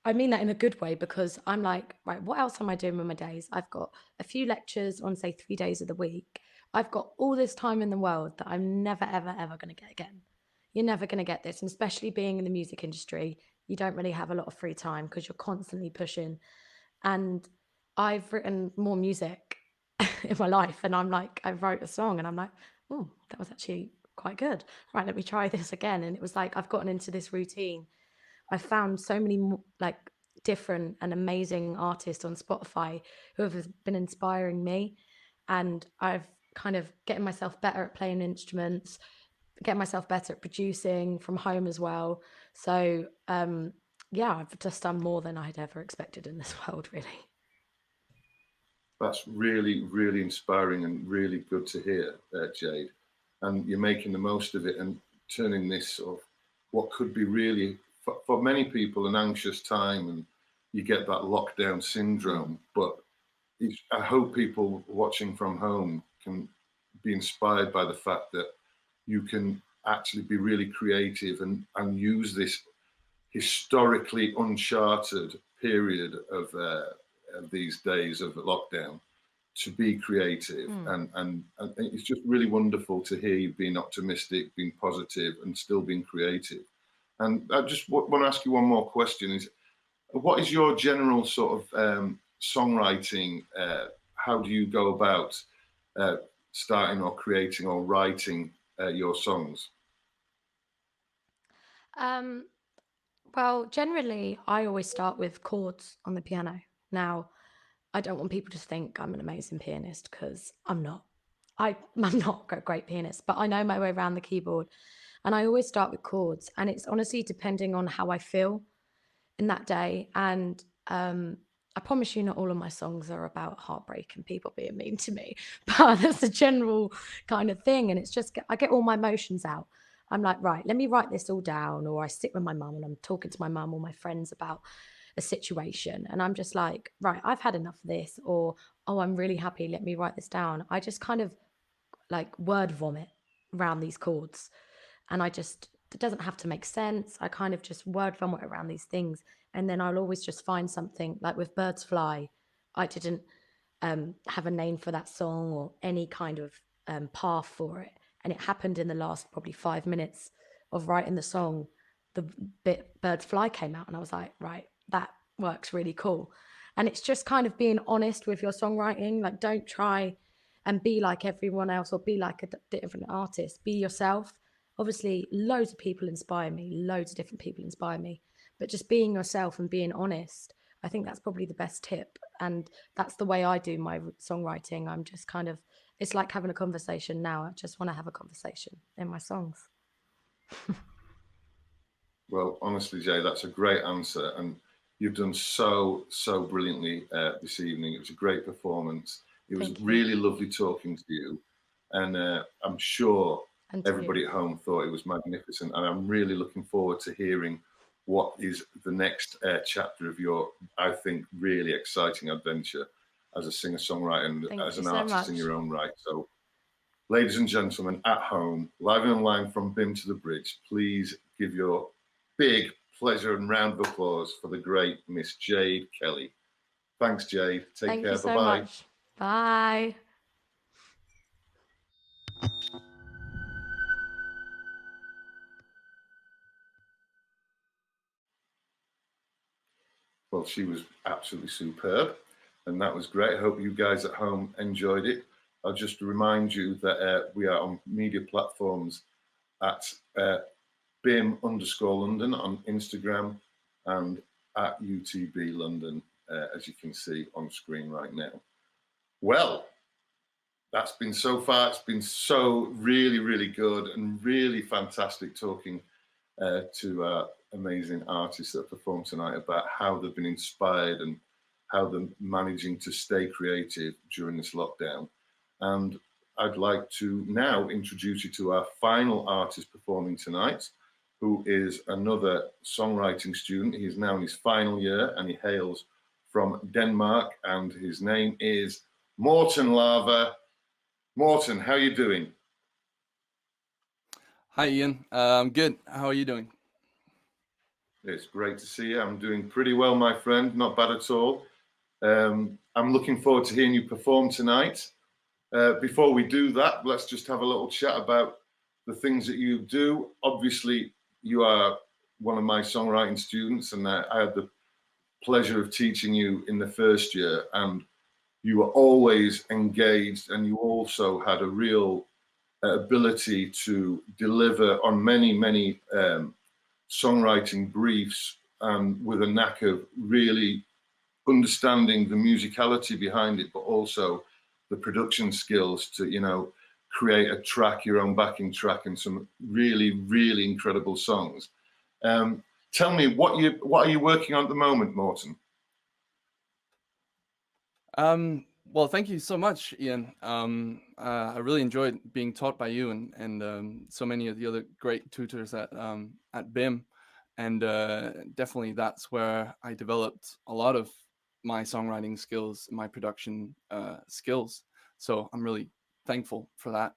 I mean that in a good way, because I'm like, right, what else am I doing with my days? I've got a few lectures on, say, 3 days of the week. I've got all this time in the world that I'm never, ever, ever going to get again. You're never going to get this. And especially being in the music industry, you don't really have a lot of free time because you're constantly pushing. And I've written more music in my life. And I'm like, I wrote a song and I'm like, oh, that was actually quite good. Right, let me try this again. And it was like, I've gotten into this routine. I found so many like different and amazing artists on Spotify who have been inspiring me. And I've kind of getting myself better at playing instruments, getting myself better at producing from home as well. So yeah, I've just done more than I'd ever expected in this world, really. That's really, really inspiring and really good to hear, Jade. And you're making the most of it and turning this sort of what could be really, for many people, an anxious time, and you get that lockdown syndrome. But I hope people watching from home can be inspired by the fact that you can actually be really creative and use this historically uncharted period of these days of lockdown to be creative. And it's just really wonderful to hear you being optimistic, being positive, and still being creative. And I just want to ask you one more question: is what is your general sort of songwriting? How do you go about starting or creating or writing your songs? Well, generally, I always start with chords on the piano. Now, I don't want people to think I'm an amazing pianist, because I'm not. I'm not a great pianist, but I know my way around the keyboard. And I always start with chords. And it's honestly depending on how I feel in that day. And I promise you, not all of my songs are about heartbreak and people being mean to me, but that's a general kind of thing. And it's just, I get all my emotions out. I'm like, right, let me write this all down. Or I sit with my mum and I'm talking to my mum or my friends about a situation. And I'm just like, right, I've had enough of this. Or, oh, I'm really happy. Let me write this down. I just kind of like word vomit around these chords. And it doesn't have to make sense. I kind of just word vomit around these things. And then I'll always just find something. Like with Birds Fly, I didn't have a name for that song or any kind of path for it. And it happened in the last probably 5 minutes of writing the song. The bit Birds Fly came out and I was like, right, that works really cool. And it's just kind of being honest with your songwriting. Like, don't try and be like everyone else or be like a different artist. Be yourself. Obviously, loads of people inspire me. Loads of different people inspire me. But just being yourself and being honest, I think that's probably the best tip. And that's the way I do my songwriting. I'm just kind of, it's like having a conversation now. I just want to have a conversation in my songs. Well, honestly, Jay, that's a great answer. And you've done so brilliantly this evening. It was a great performance. It was really lovely talking to you. And I'm sure everybody at home thought it was magnificent. And I'm really looking forward to hearing what is the next chapter of your, I think, really exciting adventure as a singer-songwriter and as an artist in your own right. So, ladies and gentlemen at home, live and online from Bimm to the Bridge, please give your big pleasure and round of applause for the great Miss Jade Kelly. Thanks, Jade. Take care. Bye-bye. Bye. Well, she was absolutely superb, and that was great. I hope you guys at home enjoyed it. I'll just remind you that we are on media platforms at Bimm_London on Instagram and at UTB London, as you can see on screen right now. Well, that's been so far. It's been so really good and really fantastic talking to amazing artists that performed tonight about how they've been inspired and how they're managing to stay creative during this lockdown. And I'd like to now introduce you to our final artist performing tonight, who is another songwriting student. He is now in his final year and he hails from Denmark, and his name is Morton Lava. Morton, how are you doing? Hi, Ian. I'm good. How are you doing? It's great to see you. I'm doing pretty well, my friend. Not bad at all. I'm looking forward to hearing you perform tonight. Before we do that, let's just have a little chat about the things that you do. Obviously, you are one of my songwriting students, and I had the pleasure of teaching you in the first year, and you were always engaged, and you also had a real ability to deliver on many songwriting briefs, with a knack of really understanding the musicality behind it, but also the production skills to, you know, create a track, your own backing track, and some really incredible songs. Tell me, what are you working on at the moment, Morton? Well, thank you so much, Ian. I really enjoyed being taught by you and so many of the other great tutors at Bimm, and definitely that's where I developed a lot of my songwriting skills, my production skills. So I'm really thankful for that.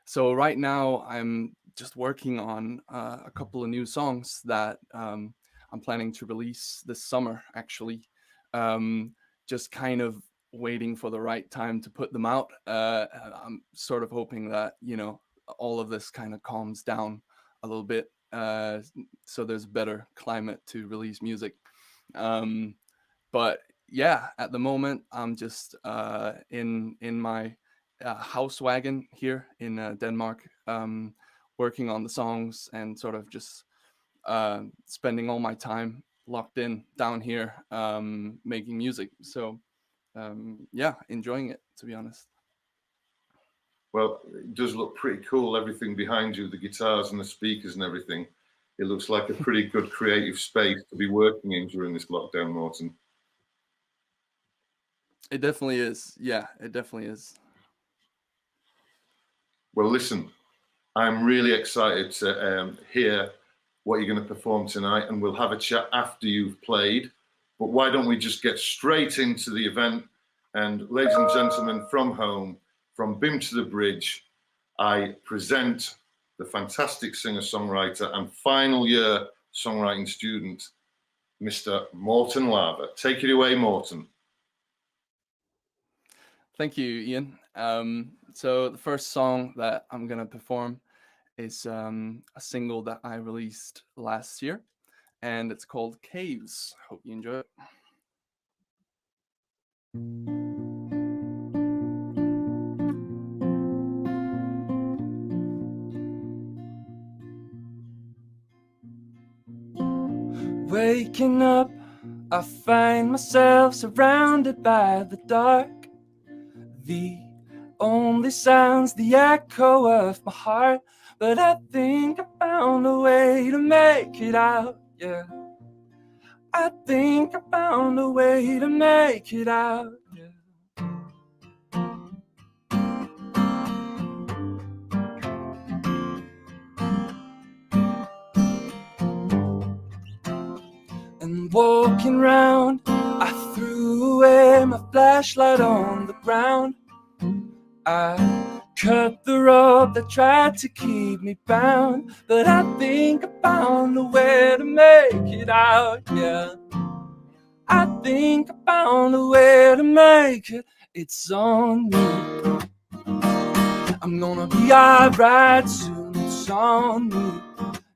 So right now I'm just working on a couple of new songs that I'm planning to release this summer, actually. Just kind of waiting for the right time to put them out. I'm sort of hoping that, all of this kind of calms down a little bit, so there's better climate to release music. But yeah, at the moment I'm just in my house wagon here in Denmark, working on the songs and sort of just spending all my time locked in down here, making music. So yeah, enjoying it, to be honest. Well, it does look pretty cool, everything behind you, the guitars and the speakers and everything. It looks like a pretty good creative space to be working in during this lockdown, Morton. It definitely is. Yeah, it definitely is. Well, listen, I'm really excited to hear what you're going to perform tonight, and we'll have a chat after you've played. But why don't we just get straight into the event? And ladies and gentlemen, from home, from Bimm to the Bridge, I present the fantastic singer-songwriter and final year songwriting student, Mr. Morton Lava. Take it away, Morton. Thank you, Ian. So the first song that I'm gonna perform is a single that I released last year, and it's called Caves. Hope you enjoy it. Waking up, I find myself surrounded by the dark. The only sound's the echo of my heart, but I think I found a way to make it out, yeah. I think I found a way to make it out, yeah. And walking round, I threw away my flashlight on the ground. I cut the rope that tried to keep me bound, but I think I found a way to make it out, yeah. I think I found a way to make it, it's on me. I'm gonna be alright soon, it's on me.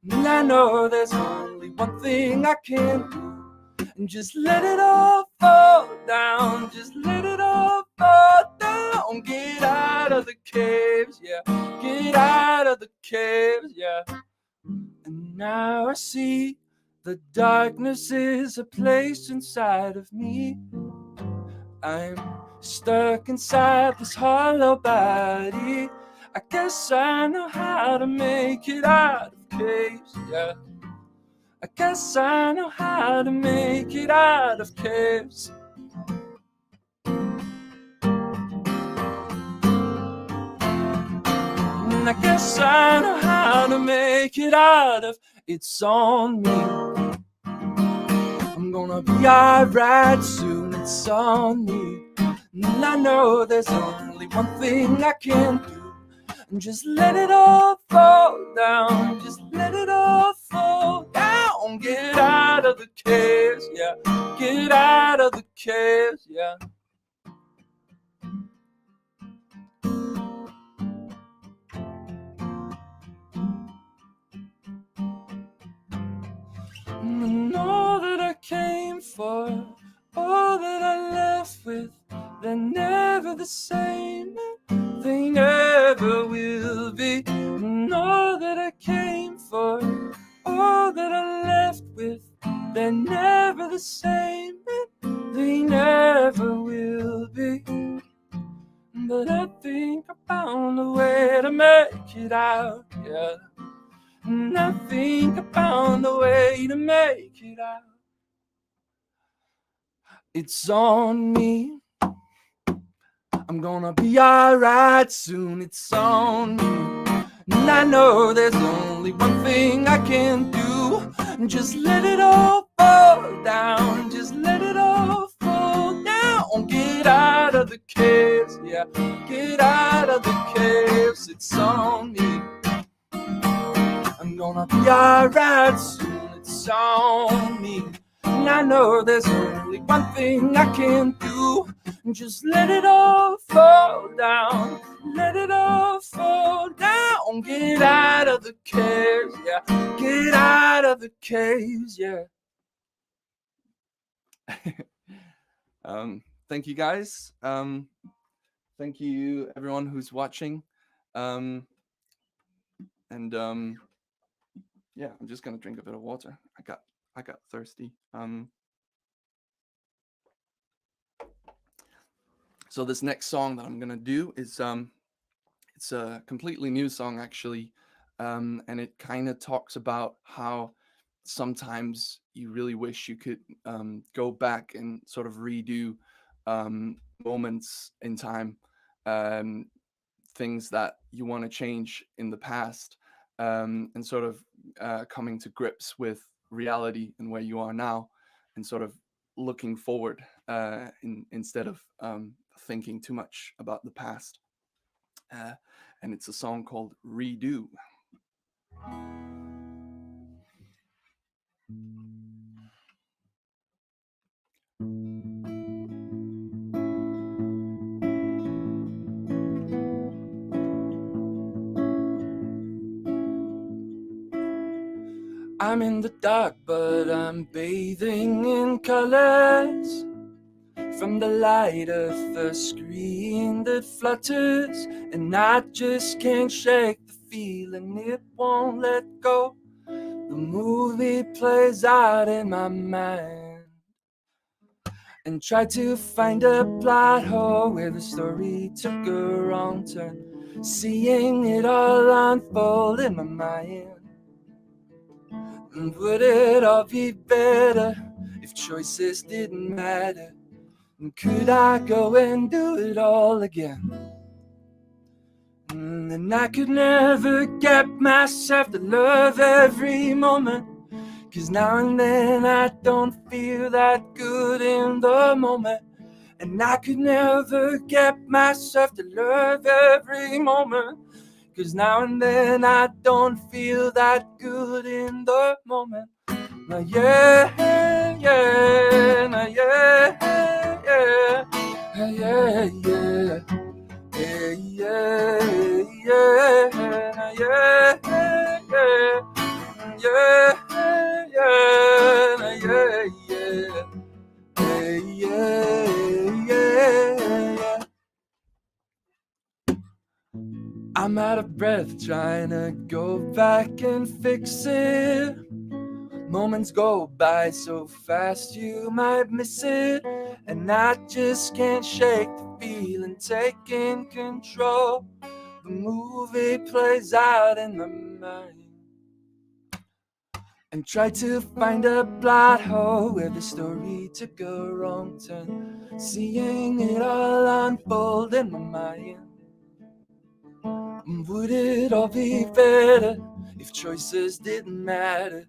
And I know there's only one thing I can do, and just let it all fall down, just let it all fall down. Get out of the caves, yeah, get out of the caves, yeah. And now I see the darkness is a place inside of me. I'm stuck inside this hollow body. I guess I know how to make it out of caves, yeah. I guess I know how to make it out of caves. And I guess I know how to make it out of, it's on me. I'm gonna be alright soon, it's on me. And I know there's only one thing I can do, and just let it all fall down, just let it all fall down. Get out of the caves, yeah, get out of the caves, yeah. And all that I came for, all that I left with, they're never the same, they never will be. And all that I came for, all that I left with, they're never the same, they never will be. But I think I found a way to make it out, yeah. And I think I found a way to make it out. It's on me. I'm gonna be alright soon, it's on me. And I know there's only one thing I can do, just let it all fall down, just let it all fall down. Get out of the the caves, yeah. Get out of the caves, it's on me. I'm gonna be alright soon, it's on me. And I know there's only one thing I can do. Just let it all fall down. Let it all fall down. Get out of the caves, yeah. Get out of the caves, yeah. Thank you guys. Thank you everyone who's watching. Yeah, I'm just gonna drink a bit of water. I got thirsty. So this next song that I'm gonna do is it's a completely new song actually, and it kind of talks about how sometimes you really wish you could go back and sort of redo moments in time, things that you want to change in the past, and sort of coming to grips with reality and where you are now, and sort of looking forward instead of thinking too much about the past. And it's a song called Redo. I'm in the dark, but I'm bathing in colors from the light of the screen that flutters, and I just can't shake the feeling, it won't let go. The movie plays out in my mind, and try to find a plot hole where the story took a wrong turn, seeing it all unfold in my mind. And would it all be better if choices didn't matter? And could I go and do it all again? And I could never get myself to love every moment, 'cause now and then I don't feel that good in the moment. And I could never get myself to love every moment, 'cause now and then I don't feel that good in the moment. Now yeah, yeah, now yeah, yeah, yeah, yeah, yeah, yeah, yeah, now yeah, yeah, yeah, yeah, now yeah, yeah, yeah, yeah. I'm out of breath trying to go back and fix it. Moments go by so fast you might miss it, and I just can't shake the feeling, taking control. The movie plays out in my mind, and try to find a plot hole where the story took a wrong turn, seeing it all unfold in my mind. Would it all be better if choices didn't matter?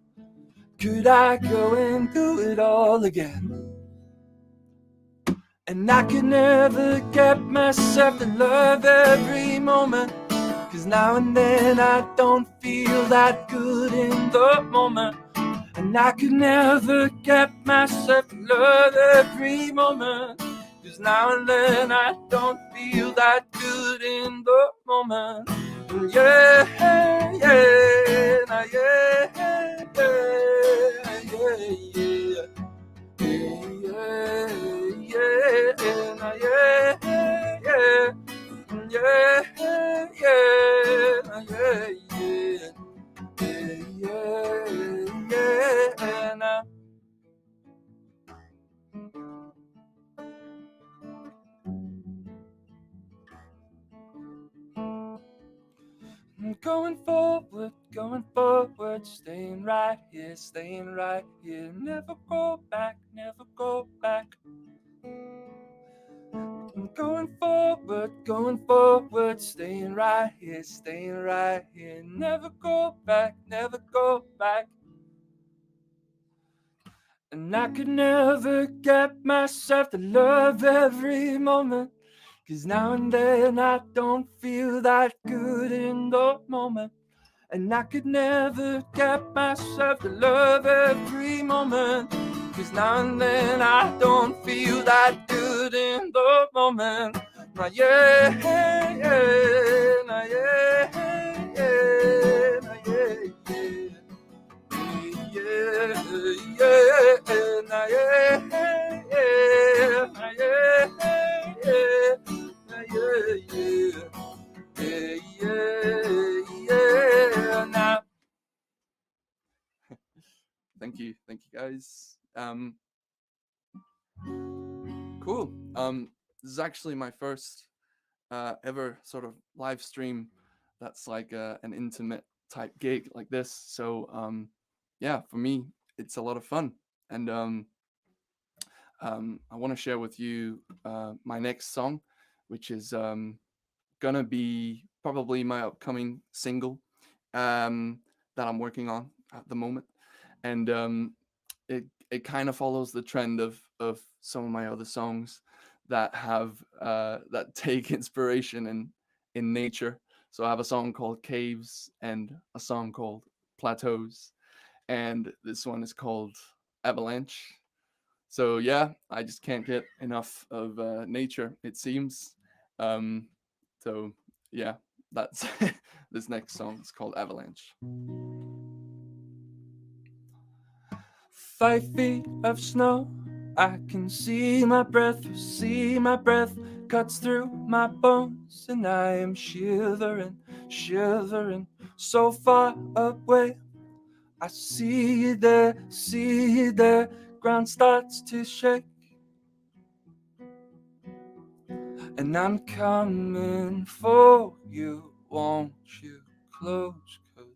Could I go and do it all again? And I could never get myself to love every moment, 'cause now and then I don't feel that good in the moment. And I could never get myself to love every moment, 'cause now and then I don't feel that good in the moment. And yeah, yeah, now yeah, yeah, yeah, yeah. Yeah, yeah, nah, yeah, yeah, yeah, yeah, nah, yeah, yeah, yeah, nah. Going forward, staying right here, never go back, never go back. Going forward, staying right here, never go back, never go back. And I could never get myself to love every moment, 'Cause now and then I don't feel that good in the moment, and I could never get myself to love every moment. 'Cause now and then I don't feel that good in the moment. Now yeah, yeah, now yeah, yeah, now yeah, yeah, yeah, now yeah, yeah, now yeah, yeah, yeah. Now, thank you guys. Cool. This is actually my first ever sort of live stream that's like an intimate type gig like this. So yeah, for me it's a lot of fun, and I want to share with you my next song, which is gonna be probably my upcoming single that I'm working on at the moment, and it kind of follows the trend of some of my other songs that have that take inspiration in nature. So I have a song called Caves and a song called Plateaus, and this one is called Avalanche. So yeah, I just can't get enough of nature, it seems. So yeah, that's this next song is called Avalanche. 5 feet of snow, I can see my breath cuts through my bones, and I am shivering, so far away. I see you there, ground starts to shake, and I'm coming for you, won't you close? 'Cause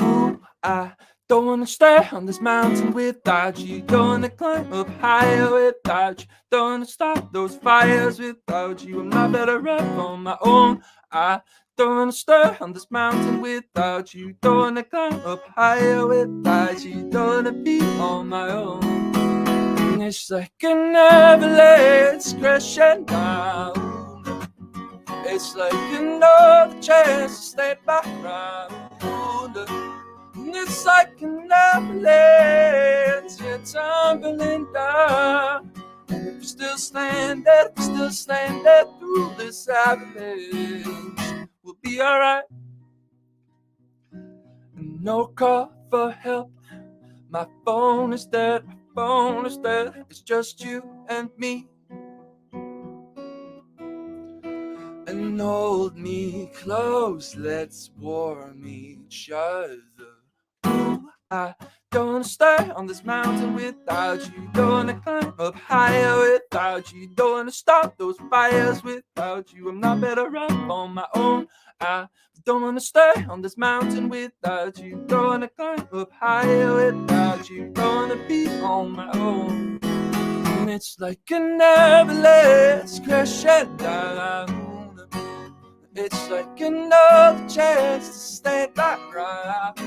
ooh, I don't wanna stay on this mountain without you. Don't wanna climb up higher without you. Don't wanna start those fires without you. I'm not better off on my own. I don't wanna stay on this mountain without you. Don't wanna climb up higher without you. Don't wanna be on my own. And it's like an avalanche crashing down. It's like another chance to stay back around. And it's like an avalanche, you're tumbling down. And if you're still standing through this avalanche, we'll be alright. And no call for help, my phone is dead, it's just you and me. And hold me close, let's warm each other. Ooh, I don't wanna stay on this mountain without you. Don't wanna climb up higher without you. Don't wanna start those fires without you. I'm not better off on my own. I don't wanna stay on this mountain without you. Don't wanna climb up higher without you. Don't wanna be on my own. And it's like an avalanche crashing down. It's like another chance to stay back around.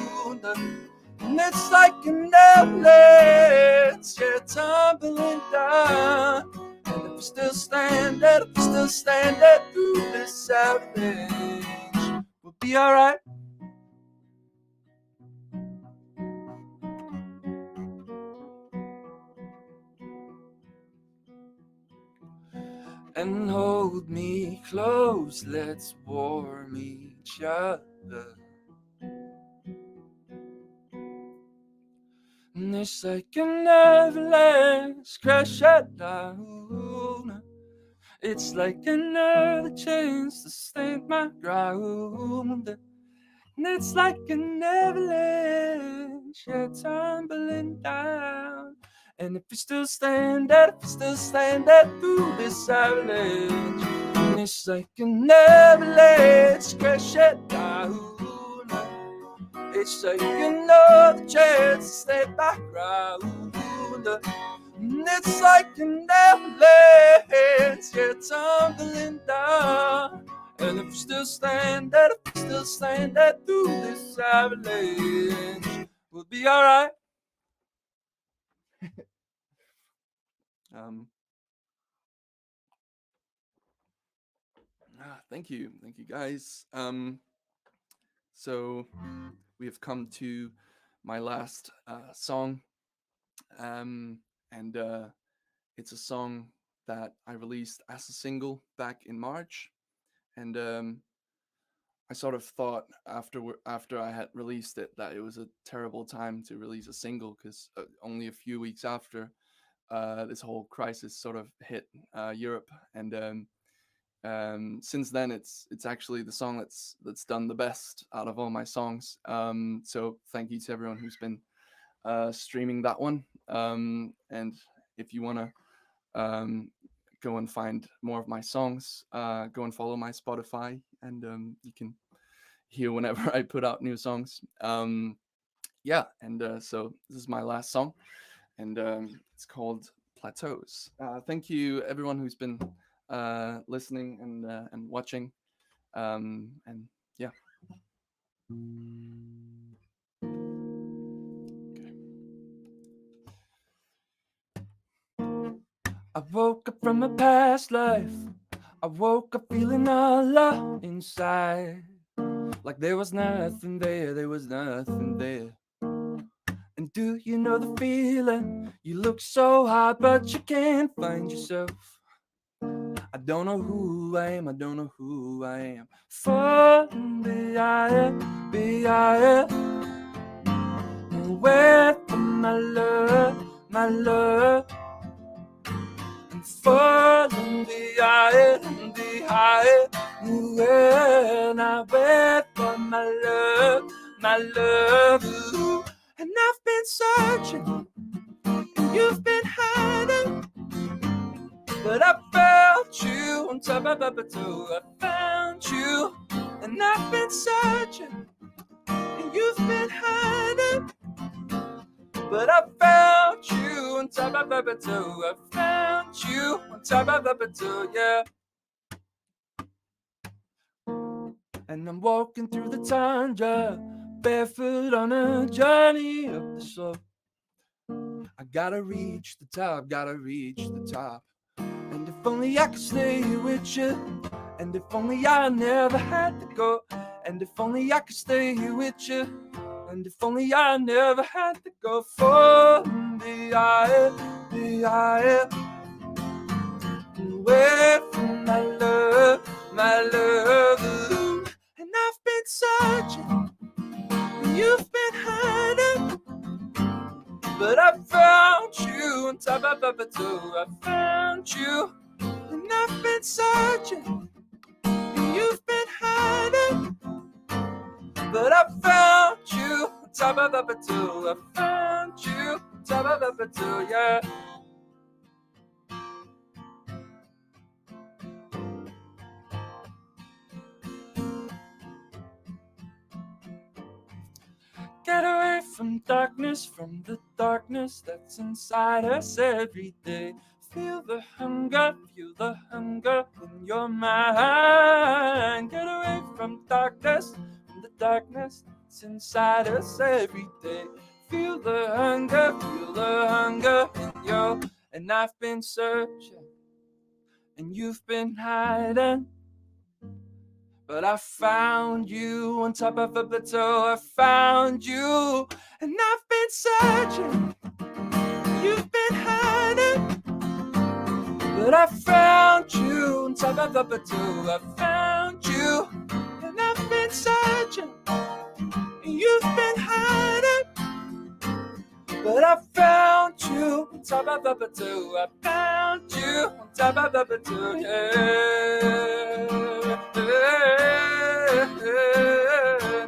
And it's like an avalanche, yeah, tumbling down. And if you're still standing through this avalanche, we'll be alright. And hold me close, let's warm each other. And it's like an avalanche crashing down. It's like another chance to stand my ground. And it's like an avalanche, yeah, tumbling down. And if you're still standing through this avalanche, and it's like an avalanche crashing down. It's like another chance to stay back around. And it's like an avalanche, yeah, tumbling down. And if you're still standing through this avalanche, we'll be alright. Thank you guys. So we have come to my last song, and it's a song that I released as a single back in March, and I sort of thought after I had released it that it was a terrible time to release a single, because only a few weeks after this whole crisis sort of hit Europe, and since then it's actually the song that's done the best out of all my songs. So thank you to everyone who's been streaming that one, and if you want to go and find more of my songs, go and follow my Spotify, and you can hear whenever I put out new songs. Yeah, and so this is my last song, and it's called Plateaus. Thank you everyone who's been listening and watching, and yeah. I woke up from a past life. I woke up feeling alive inside, like there was nothing there, there was nothing there. And do you know the feeling? You look so high, but you can't find yourself. I don't know who I am, I don't know who I am. Falling behind, away from my love, my love. I'm falling behind, when I wait for my love, my love. Ooh. And I've been searching, and you've been hiding, but I found you on top of Plateaus. I found you, and I've been searching, and you've been hiding, but I found you on top of Plateaus. I found you on top of Plateaus, yeah. And I'm walking through the tundra, barefoot on a journey up the slope. I gotta reach the top, gotta reach the top. And if only I could stay with you, and if only I never had to go, and if only I could stay with you, and if only I never had to go. Falling behind, away from my love, my love. Ooh. And I've been searching, and you've been hiding, but I found you on top of Plateaus. I found you, and I've been searching, and you've been hiding, but I found you on top of Plateaus. I found you on top of Plateaus, yeah. Get away from darkness, from the darkness that's inside us every day. Feel the hunger in your mind. Get away from darkness, from the darkness that's inside us every day. Feel the hunger in your. And I've been searching, and you've been hiding, but I found you on top of a plateau. I found you, and I've been searching. You've been hiding, but I found you on top of a plateau. I found you, and I've been searching. You've been hiding, but I found you on top of a plateau. I found you on top of a plateau.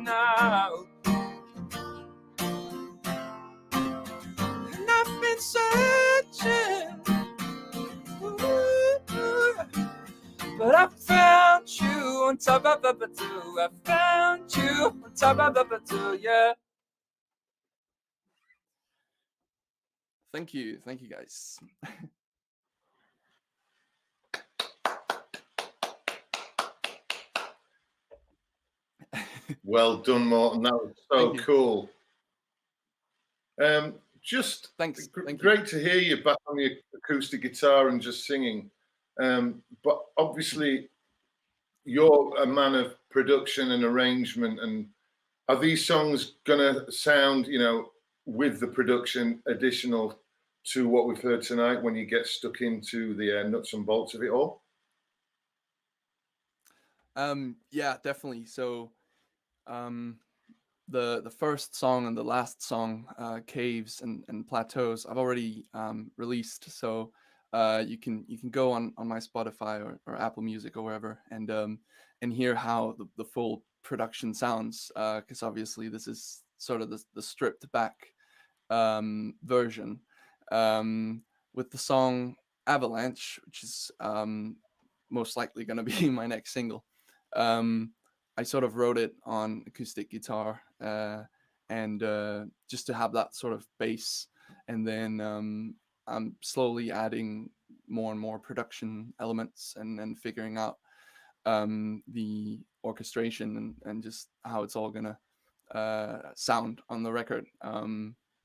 Now, and I've been searching, but I found you on top of a plateau. I found you on top of a plateau, yeah. Thank you guys. Well done, Morton. That was so cool. Just thanks. Great to hear you back on the acoustic guitar and just singing. But obviously, you're a man of production and arrangement, and are these songs gonna sound, you know, with the production additional to what we've heard tonight when you get stuck into the nuts and bolts of it all? Yeah, definitely. So the first song and the last song, Caves and Plateaus, I've already released. So you can go on my Spotify or Apple Music or wherever and hear how the full production sounds, because obviously this is sort of the stripped back version, with the song Avalanche, which is most likely going to be my next single. I sort of wrote it on acoustic guitar, and just to have that sort of bass, and then I'm slowly adding more and more production elements and figuring out the orchestration and just how it's all gonna sound on the record.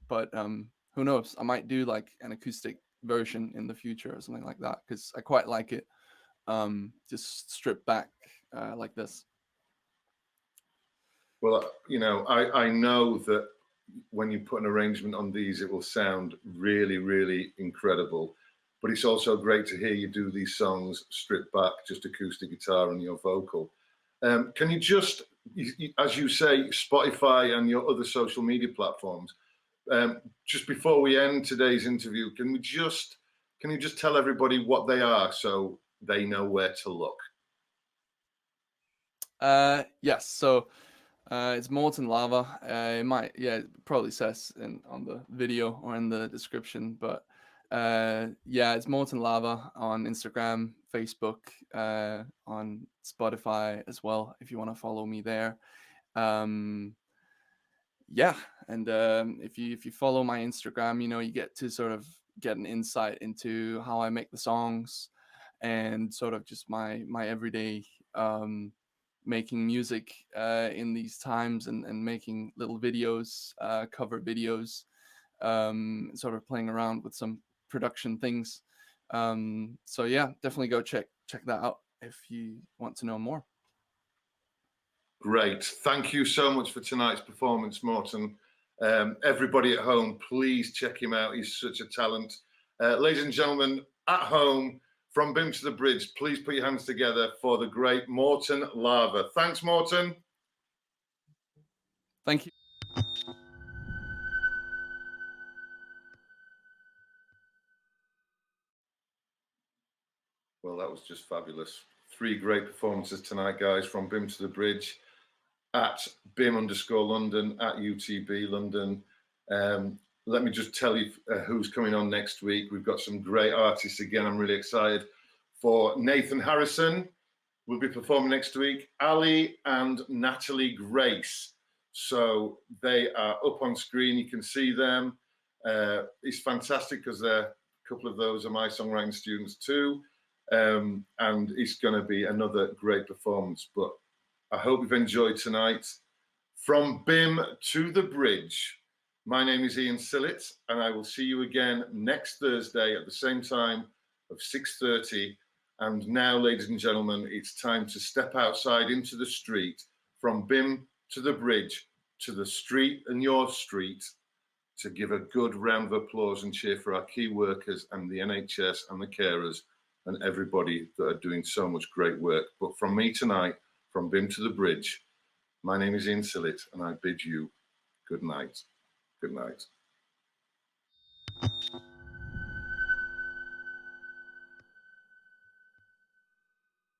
But who knows? I might do like an acoustic version in the future or something like that, because I quite like it, just stripped back like this. Well, you know, I know that when you put an arrangement on these, it will sound really, really incredible. But it's also great to hear you do these songs stripped back, just acoustic guitar and your vocal. Can you just, as you say, Spotify and your other social media platforms, just before we end today's interview, can you just tell everybody what they are so they know where to look? Yes. So it's Molten Lava. It probably says on the video or in the description, but it's Molten Lava on Instagram, Facebook, on Spotify as well, if you want to follow me there. And if you follow my Instagram, you know, you get to sort of get an insight into how I make the songs and sort of just my everyday making music in these times, and making little videos, cover videos, sort of playing around with some production things. So yeah, definitely go check that out if you want to know more. Great. Thank you so much for tonight's performance, Morton. Everybody at home, please check him out. He's such a talent. Ladies and gentlemen, at home, from Bimm to the Bridge, please put your hands together for the great Morton Lava. Thanks, Morton. Thank you. Well, that was just fabulous. 3 great performances tonight, guys, from Bimm to the Bridge, at Bimm_London, at UTB London. Let me just tell you who's coming on next week. We've got some great artists again. I'm really excited for Nathan Harrison. Will be performing next week. Ali and Natalie Grace. So they are up on screen. You can see them. It's fantastic because a couple of those are my songwriting students too. And it's going to be another great performance. But I hope you've enjoyed tonight. From Bimm to the Bridge, my name is Ian Sillett, and I will see you again next Thursday at the same time of 6:30. And now, ladies and gentlemen, it's time to step outside into the street, from Bimm to the Bridge, to the street and your street, to give a good round of applause and cheer for our key workers and the NHS and the carers and everybody that are doing so much great work. But from me tonight, from Bimm to the Bridge, my name is Ian Sillett, and I bid you good night. Good night.